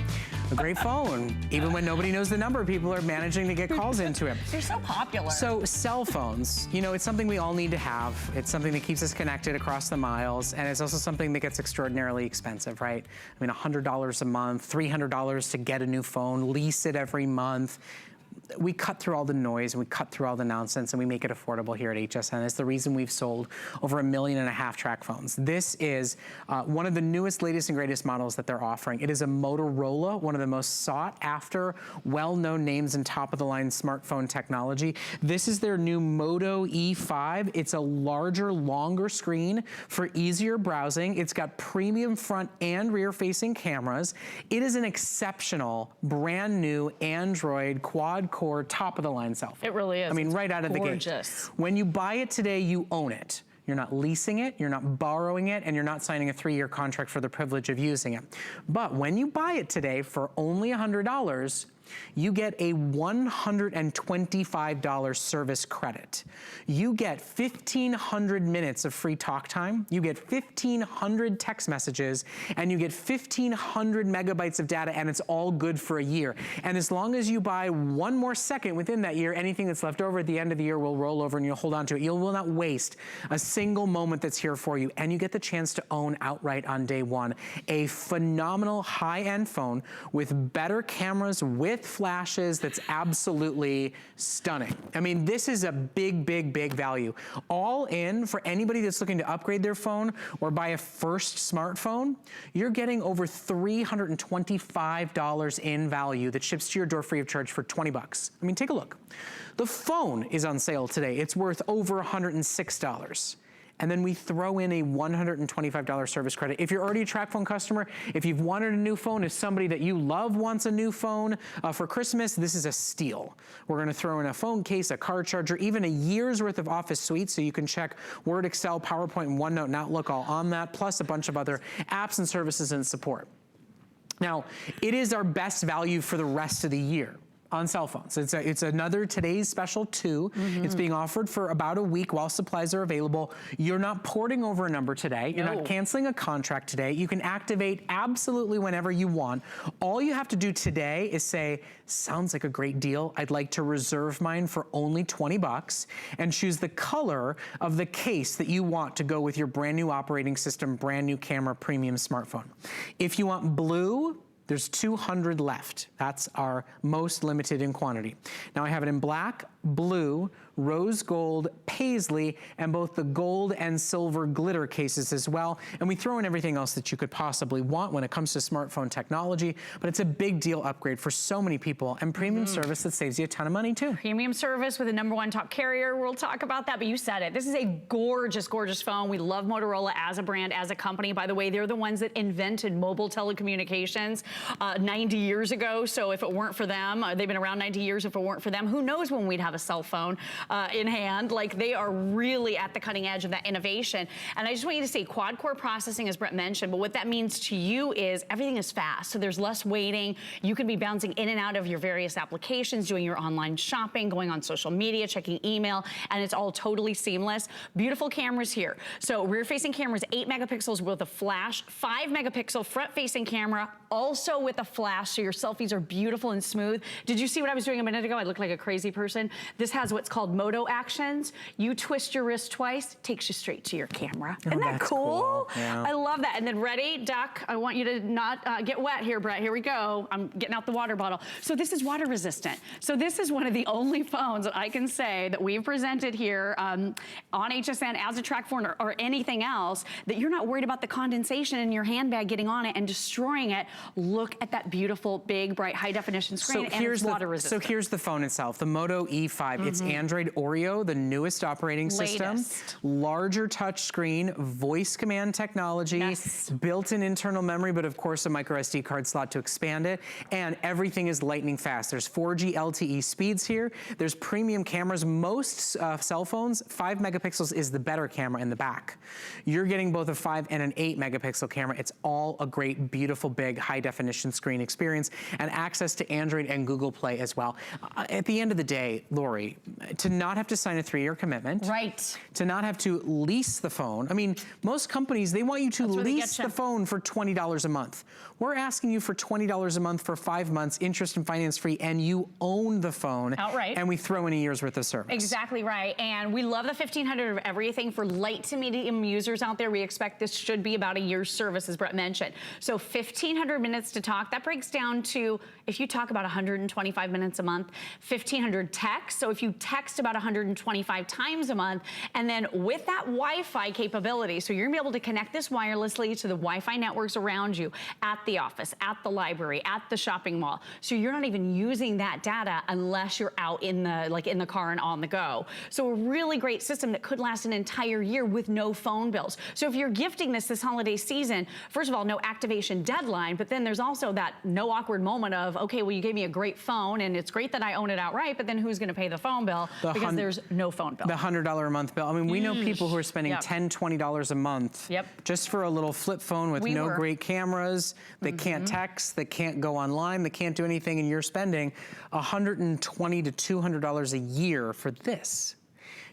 A great phone. Even when nobody knows the number, people are managing to get calls into it. They're so popular. So cell phones, you know, it's something we all need to have. It's something that keeps us connected across the miles, and it's also something that gets extraordinarily expensive, right? I mean, $100 a month, $300 to get a new phone, lease it every month. We cut through all the noise and we cut through all the nonsense and we make it affordable here at HSN. It's the reason we've sold over 1.5 million track phones. This is one of the newest, latest, and greatest models that they're offering. It is a Motorola, one of the most sought after, well-known names in top-of-the-line smartphone technology. This is their new Moto E5. It's a larger, longer screen for easier browsing. It's got premium front and rear-facing cameras. It is an exceptional, brand new Android quad-core, top-of-the-line cell phone. It really is. I mean, right out of the gate. Gorgeous. When you buy it today, you own it. You're not leasing it, you're not borrowing it, and you're not signing a 3-year contract for the privilege of using it. But when you buy it today for only $100, you get a $125 service credit. You get 1,500 minutes of free talk time, you get 1,500 text messages, and you get 1,500 megabytes of data, and it's all good for a year. And as long as you buy one more second within that year, anything that's left over at the end of the year will roll over and you'll hold on to it. You will not waste a single moment that's here for you, and you get the chance to own outright on day one. A phenomenal high-end phone with better cameras, with flashes, that's absolutely stunning. I mean, this is a big, big, big value. All in, for anybody that's looking to upgrade their phone or buy a first smartphone, you're getting over $325 in value that ships to your door free of charge for 20 bucks. I mean, take a look. The phone is on sale today. It's worth over $106. and then we throw in a $125 service credit. If you're already a TracFone customer, if you've wanted a new phone, if somebody that you love wants a new phone for Christmas, this is a steal. We're gonna throw in a phone case, a card charger, even a year's worth of Office suites, so you can check Word, Excel, PowerPoint, and OneNote and Outlook all on that, plus a bunch of other apps and services and support. Now, it is our best value for the rest of the year on cell phones. It's another today's special too. It's being offered for about a week while supplies are available. You're not porting over a number today. You're not canceling a contract today. You can activate absolutely whenever you want. All you have to do today is say, sounds like a great deal. I'd like to reserve mine for only 20 bucks and choose the color of the case that you want to go with your brand new operating system, brand new camera, premium smartphone. If you want blue, there's 200 left. That's our most limited in quantity. Now I have it in black, blue, rose gold, paisley, and both the gold and silver glitter cases as well. And we throw in everything else that you could possibly want when it comes to smartphone technology, but it's a big deal upgrade for so many people, and premium service that saves you a ton of money too. Premium service with a #1 top carrier. We'll talk about that, but you said it. This is a gorgeous, gorgeous phone. We love Motorola as a brand, as a company. By the way, they're the ones that invented mobile telecommunications 90 years ago. So if it weren't for them, they've been around 90 years. If it weren't for them, who knows when we'd have a cell phone in hand. Like, they are really at the cutting edge of that innovation. And I just want you to say quad-core processing, as Brett mentioned, but what that means to you is everything is fast. So there's less waiting. You can be bouncing in and out of your various applications, doing your online shopping, going on social media, checking email, and it's all totally seamless. Beautiful cameras here. So rear-facing cameras, 8 megapixels with a flash, 5 megapixel front-facing camera, also with a flash, so your selfies are beautiful and smooth. Did you see what I was doing a minute ago? I looked like a crazy person. This has what's called Moto actions. You twist your wrist twice, takes you straight to your camera. Oh, Isn't that cool? Yeah. I love that. And then ready, duck. I want you to not get wet here, Brett. Here we go. I'm getting out the water bottle. So this is water resistant. So this is one of the only phones that I can say that we've presented here on HSN as a TracFone or anything else that you're not worried about the condensation in your handbag getting on it and destroying it. Look at that beautiful, big, bright, high definition screen, and it's water resistant. So here's the phone itself, the Moto E5. It's Android Oreo, the newest operating system. Larger touch screen, voice command technology, built-in internal memory, but of course a micro SD card slot to expand it. And everything is lightning fast. There's 4G LTE speeds here. There's premium cameras. Most cell phones, 5 megapixels is the better camera in the back. You're getting both a 5 and an 8 megapixel camera. It's all a great, beautiful, big, high definition screen experience, and access to Android and Google Play as well. At the end of the day, Lori, to not have to sign a 3-year commitment, to not have to lease the phone. I mean, most companies, they want you to lease the phone for $20 a month. We're asking you for $20 a month for 5 months, interest and finance free, and you own the phone outright. And we throw in a year's worth of service. Exactly right. And we love the 1,500 of everything. For light to medium users out there, we expect this should be about a year's service, as Brett mentioned. So 1,500 minutes to talk. That breaks down to, if you talk about 125 minutes a month, 1,500 texts. So if you text about 125 times a month, and then with that Wi-Fi capability, so you're gonna be able to connect this wirelessly to the Wi-Fi networks around you at the office, at the library, at the shopping mall. So you're not even using that data unless you're out in the car and on the go. So a really great system that could last an entire year with no phone bills. So if you're gifting this holiday season, first of all, no activation deadline, but then there's also that no awkward moment of, okay, well, you gave me a great phone and it's great that I own it outright, but then who's gonna pay the phone bill? Because there's no phone bill. The $100 a month bill. I mean, we know people who are spending $10, $20 a month just for a little flip phone with no great cameras. They can't text, they can't go online, they can't do anything, and you're spending $120 to $200 a year for this.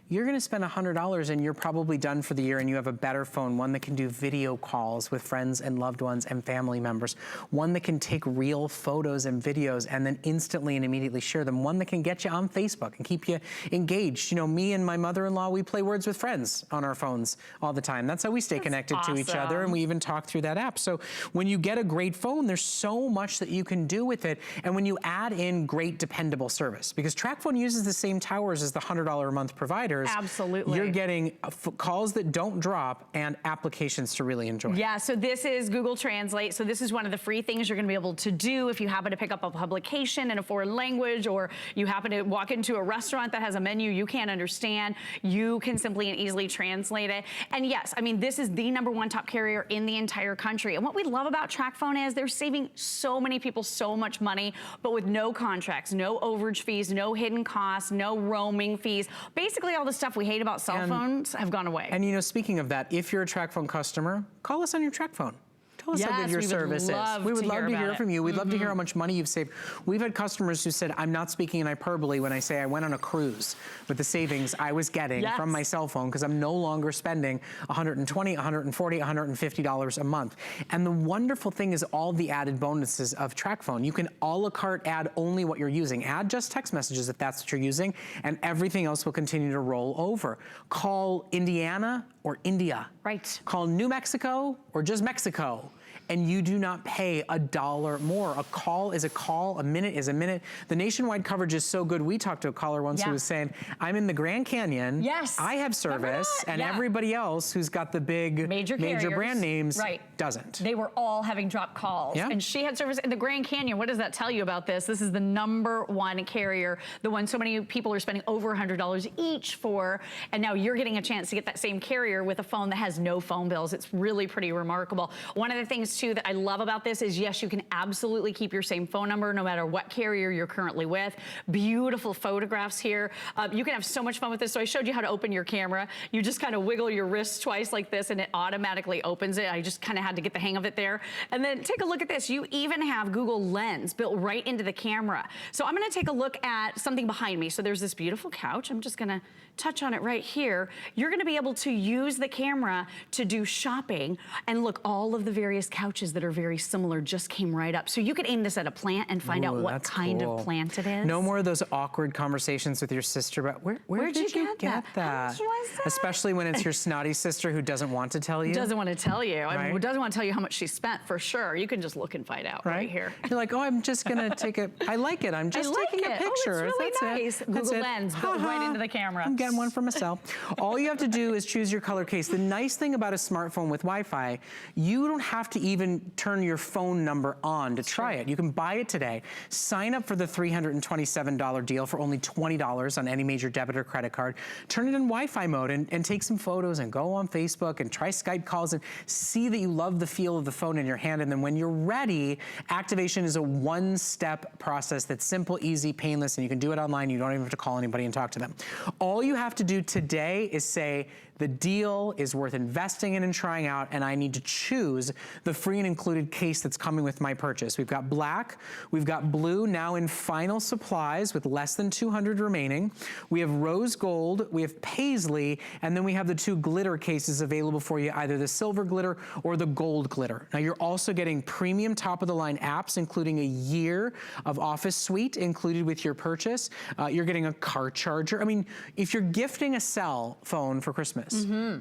You're gonna spend $100 and you're probably done for the year, and you have a better phone, one that can do video calls with friends and loved ones and family members, one that can take real photos and videos and then instantly and immediately share them, one that can get you on Facebook and keep you engaged. You know, me and my mother-in-law, we play Words with Friends on our phones all the time. That's how we stay connected to each other, and we even talk through that app. So when you get a great phone, there's so much that you can do with it, and when you add in great dependable service, because TracFone uses the same towers as the $100 a month provider, providers. Absolutely. You're getting calls that don't drop and applications to really enjoy. Yeah, so this is Google Translate. So this is one of the free things you're gonna be able to do if you happen to pick up a publication in a foreign language, or you happen to walk into a restaurant that has a menu you can't understand. You can simply and easily translate it. And yes, I mean, this is the #1 top carrier in the entire country. And what we love about TracFone is they're saving so many people so much money, but with no contracts, no overage fees, no hidden costs, no roaming fees. Basically all the stuff we hate about cell phones have gone away. And you know, speaking of that, if you're a TracFone customer, call us on your TracFone. Tell us how good your service is. We would love to hear from you. We'd love to hear how much money you've saved. We've had customers who said, I'm not speaking in hyperbole when I say I went on a cruise with the savings I was getting from my cell phone, because I'm no longer spending $120, $140, $150 a month. And the wonderful thing is all the added bonuses of TracFone. You can a la carte add only what you're using. Add just text messages if that's what you're using, and everything else will continue to roll over. Call Indiana or India. Right. Call New Mexico or just Mexico, and you do not pay $1 more. A call is a call, a minute is a minute. The nationwide coverage is so good. We talked to a caller once who was saying, I'm in the Grand Canyon, I have service, and everybody else who's got the big major brand names doesn't. They were all having dropped calls, and she had service in the Grand Canyon. What does that tell you about this? This is the #1 carrier, the one so many people are spending over $100 each for, and now you're getting a chance to get that same carrier with a phone that has no phone bills. It's really pretty remarkable. One of the things too that I love about this is, yes, you can absolutely keep your same phone number no matter what carrier you're currently with. Beautiful photographs here. You can have so much fun with this. So I showed you how to open your camera. You just kind of wiggle your wrist twice like this and it automatically opens it. I just kind of had to get the hang of it there. And then take a look at this. You even have Google Lens built right into the camera. So I'm going to take a look at something behind me. So there's this beautiful couch. I'm just going to touch on it right here. You're going to be able to use the camera to do shopping, and look, all of the various couches that are very similar just came right up. So you could aim this at a plant and find out what kind of plant it is. No more of those awkward conversations with your sister about where did you get that? How much was that? Especially when it's your snotty sister who doesn't want to tell you. Doesn't want to tell you. I mean, doesn't want to tell you how much she spent, for sure. You can just look and find out right here. You're like, oh, I'm just going to take a, I like it. I'm just taking a picture. Oh, it's really nice. Google Lens built right into the camera. I'm getting one for myself. All you have to do is choose your color case. The nice thing about a smartphone with Wi-Fi, you don't have to even turn your phone number on to try it. You can buy it today. Sign up for the $327 deal for only $20 on any major debit or credit card. Turn it in Wi-Fi mode and take some photos and go on Facebook and try Skype calls and see that you love the feel of the phone in your hand. And then when you're ready, activation is a one-step process that's simple, easy, painless, and you can do it online. You don't even have to call anybody and talk to them. All you have to do today is say, the deal is worth investing in and trying out, and I need to choose the free and included case that's coming with my purchase. We've got black, we've got blue, now in final supplies with less than 200 remaining. We have rose gold, we have paisley, and then we have the 2 glitter cases available for you, either the silver glitter or the gold glitter. Now you're also getting premium top-of-the-line apps, including a year of Office Suite included with your purchase. You're getting a car charger. I mean, if you're gifting a cell phone for Christmas,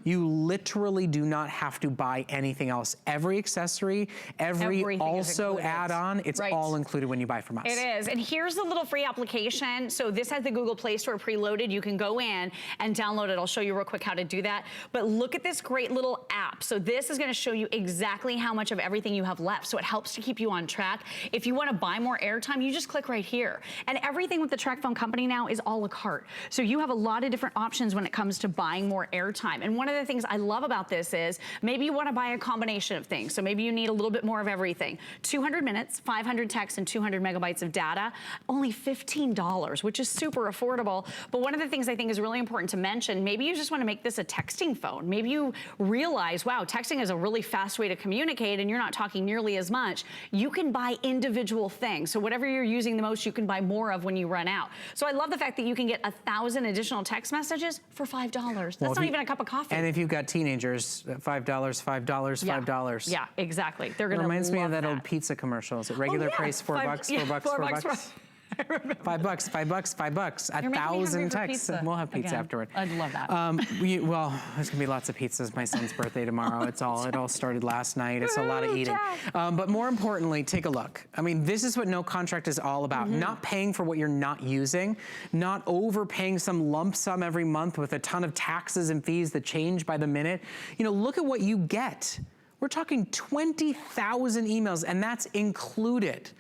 you literally do not have to buy anything else. Every accessory, every also add-on, it's all included when you buy from us. It is, and here's the little free application. So this has the Google Play Store preloaded. You can go in and download it. I'll show you real quick how to do that. But look at this great little app. So this is gonna show you exactly how much of everything you have left. So it helps to keep you on track. If you wanna buy more airtime, you just click right here. And everything with the TracFone company now is a la carte. So you have a lot of different options when it comes to buying more airtime. And one of the things I love about this is maybe you want to buy a combination of things. So maybe you need a little bit more of everything. 200 minutes, 500 texts, and 200 megabytes of data, only $15, which is super affordable. But one of the things I think is really important to mention, maybe you just want to make this a texting phone. Maybe you realize, wow, texting is a really fast way to communicate and you're not talking nearly as much. You can buy individual things. So whatever you're using the most, you can buy more of when you run out. So I love the fact that you can get 1,000 additional text messages for $5. That's not even a cup of coffee. And if you've got teenagers, $5, $5, $5. Yeah, exactly. They're gonna Reminds me of that love old pizza commercial. Is it regular price, $4 bucks, $4 bucks, $4 bucks? $5, $5, $5. 1,000 texts. We'll have pizza afterward. I'd love that. Well, there's gonna be lots of pizzas. My son's birthday tomorrow. It all started last night. It's a lot of eating. But more importantly, take a look. I mean, this is what no contract is all about. Not paying for what you're not using, not overpaying some lump sum every month with a ton of taxes and fees that change by the minute. You know, look at what you get. We're talking 20,000 emails, and that's included.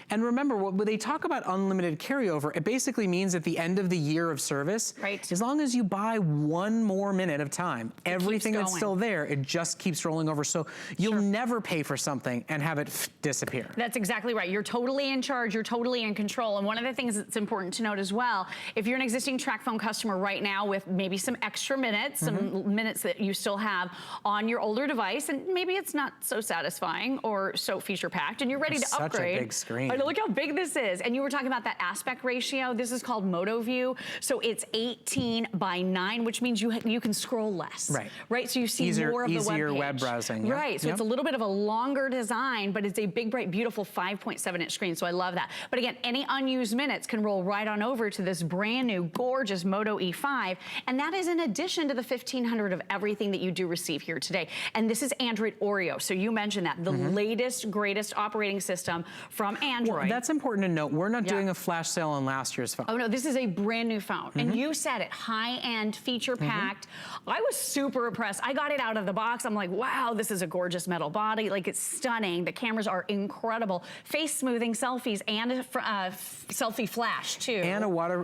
And remember, when they talk about unlimited carryover, it basically means at the end of the year of service, as long as you buy one more minute of time, everything that's still there, it just keeps rolling over. So you'll never pay for something and have it disappear. That's exactly right. You're totally in charge. You're totally in control. And one of the things that's important to note as well, if you're an existing TracFone customer right now with maybe some extra minutes, some minutes that you still have on your older device, and maybe it's not so satisfying or so feature packed, and you're ready to upgrade. Such a big screen. Look how big this is. And you were talking about that aspect ratio. This is called Moto View. So it's 18:9, which means you can scroll less. Right. So you see more of the web page. Easier web browsing. Right. So it's a little bit of a longer design, but it's a big, bright, beautiful 5.7-inch screen. So I love that. But again, any unused minutes can roll right on over to this brand new, gorgeous Moto E5. And that is in addition to the 1,500 of everything that you do receive here today. And this is Android Oreo. So you mentioned that. The latest, greatest operating system from Android. Well, that's important to note. We're not doing a flash sale on last year's phone. Oh no, this is a brand new phone. And you said it, high-end, feature-packed. I was super impressed. I got it out of the box. I'm like, wow, this is a gorgeous metal body. Like, it's stunning. The cameras are incredible. Face smoothing selfies and a selfie flash too. And a water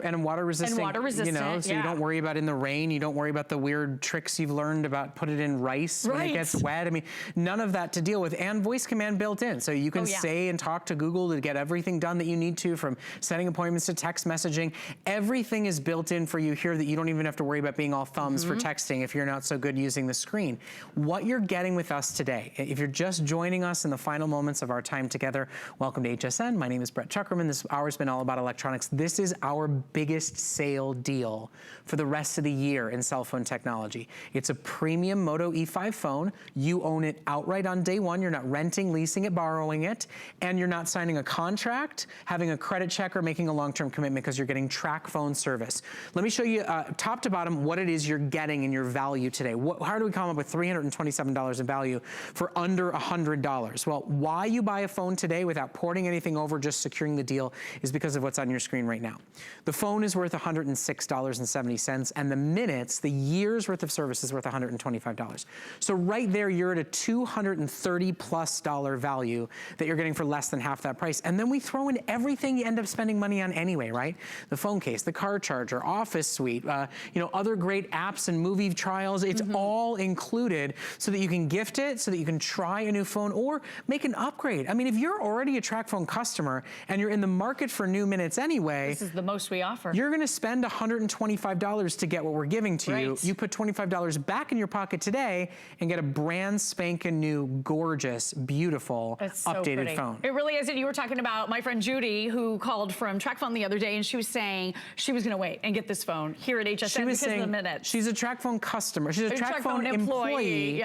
resistant. And water resistant, you know, so you don't worry about in the rain. You don't worry about the weird tricks you've learned about put it in rice when it gets wet. I mean, none of that to deal with, and voice command built in. So you can say and talk to Google to get everything done that you need to, from setting appointments to text messaging. Everything is built in for you here that you don't even have to worry about being all thumbs for texting if you're not so good using the screen. What you're getting with us today, if you're just joining us in the final moments of our time together, welcome to HSN. My name is Brett Chuckerman. This hour's been all about electronics. This is our biggest sale deal for the rest of the year in cell phone technology. It's a premium Moto E5 phone. You own it outright on day one. You're not renting, leasing it, borrowing it, and you're not signing a contract, having a credit check, or making a long-term commitment, because you're getting TracFone service. Let me show you top to bottom what it is you're getting in your value today. How do we come up with $327 in value for under $100? Well, why you buy a phone today without porting anything over, just securing the deal, is because of what's on your screen right now. The phone is worth $106.70, and the minutes, the year's worth of service, is worth $125. So right there, you're at a $230+ value that you're getting for less than half that price. And then we throw in everything you end up spending money on anyway, right? The phone case, the car charger, office suite, you know, other great apps and movie trials. It's all included so that you can gift it, so that you can try a new phone or make an upgrade. I mean, if you're already a TracFone customer and you're in the market for new minutes anyway, this is the most we offer. You're gonna spend $125 to get what we're giving to you. You put $25 back in your pocket today and get a brand spanking new, gorgeous, beautiful, updated phone. It really is. And you were talking about my friend Judy, who called from TracFone the other day, and she was saying she was gonna wait and get this phone here at HSN because of the minutes. She's a TracFone customer. She's a TracFone employee.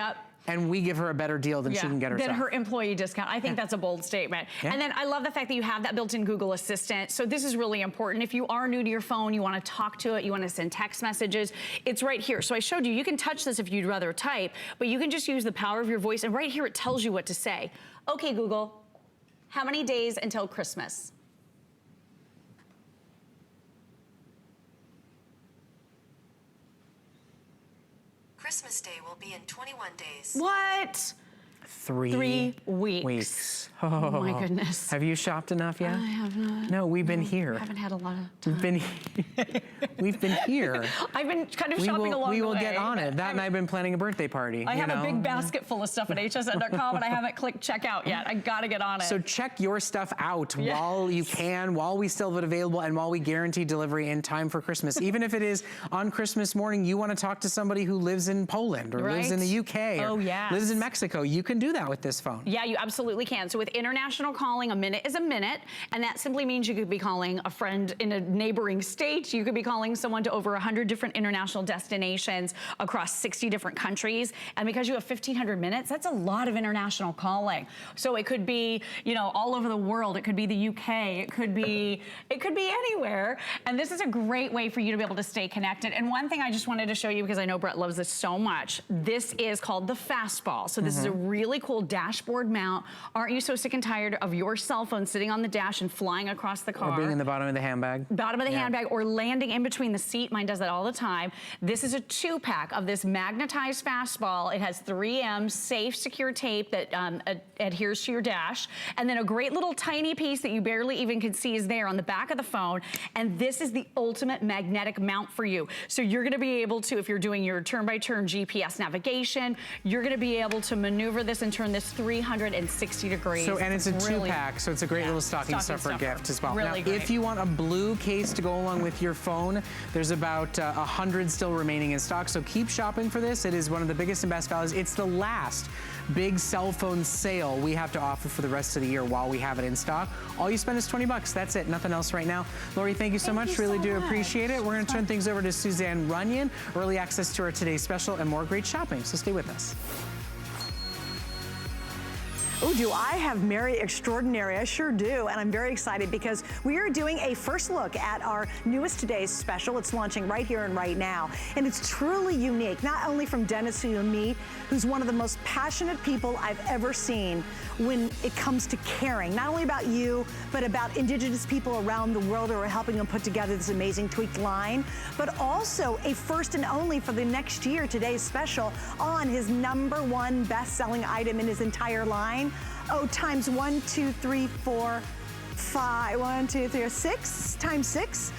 And we give her a better deal than she can get herself. Than her employee discount. I think that's a bold statement. And then I love the fact that you have that built-in Google Assistant. So this is really important. If you are new to your phone, you want to talk to it, you want to send text messages, it's right here. So I showed you can touch this if you'd rather type, but you can just use the power of your voice, and right here it tells you what to say. Okay, Google, how many days until Christmas? Christmas Day will be in 21 days. What? 3 weeks. Oh my goodness. Have you shopped enough yet? I have not. No, we've been here. I haven't had a lot of time. We've been here. I've been kind of shopping along the way. We will get on it. That and I've been planning a birthday party. I have a big basket full of stuff at hsn.com, and I haven't clicked checkout yet. I gotta get on it. So check your stuff out while you can, while we still have it available, and while we guarantee delivery in time for Christmas. Even if it is on Christmas morning, you want to talk to somebody who lives in Poland or lives in the UK or lives in Mexico, you can do that with this phone. Yeah, you absolutely can. So with international calling, a minute is a minute, and that simply means you could be calling a friend in a neighboring state. You could be calling someone to over 100 different international destinations across 60 different countries. And because you have 1,500 minutes, that's a lot of international calling. So it could be, you know, all over the world. It could be the UK. It could be anywhere. And this is a great way for you to be able to stay connected. And one thing I just wanted to show you, because I know Brett loves this so much, this is called the Fastball. So this is a really cool dashboard mount. Aren't you so sick and tired of your cell phone sitting on the dash and flying across the car? Or being in the bottom of the handbag. Bottom of the handbag, or landing in between the seat. Mine does that all the time. This is a 2-pack of this magnetized Fastball. It has 3M safe, secure tape that adheres to your dash. And then a great little tiny piece that you barely even can see is there on the back of the phone. And this is the ultimate magnetic mount for you. So you're gonna be able to, if you're doing your turn-by-turn GPS navigation, you're gonna be able to maneuver this and turn this 360 degrees. So, and it's a 2-pack, so it's a great little stocking stuffer gift as well. Really now, great. if you want a blue case to go along with your phone, there's about 100 still remaining in stock, so keep shopping for this. It is one of the biggest and best values. It's the last big cell phone sale we have to offer for the rest of the year while we have it in stock. All you spend is 20 bucks. That's it. Nothing else right now. Lori, thank you so much. Really do appreciate it. We're going to turn things over to Suzanne Runyon. Early access to our today's special and more great shopping. So stay with us. Oh, do I have Mary Extraordinary? I sure do, and I'm very excited because we are doing a first look at our newest Today's Special. It's launching right here and right now, and it's truly unique, not only from Dennis, who you'll meet, who's one of the most passionate people I've ever seen when it comes to caring, not only about you, but about Indigenous people around the world who are helping him put together this amazing tweaked line, but also a first and only for the next year Today's Special on his #1 best-selling item in his entire line. Oh, times 1, 2, 3, 4, 5, 1, 2, 3, 6, times 6.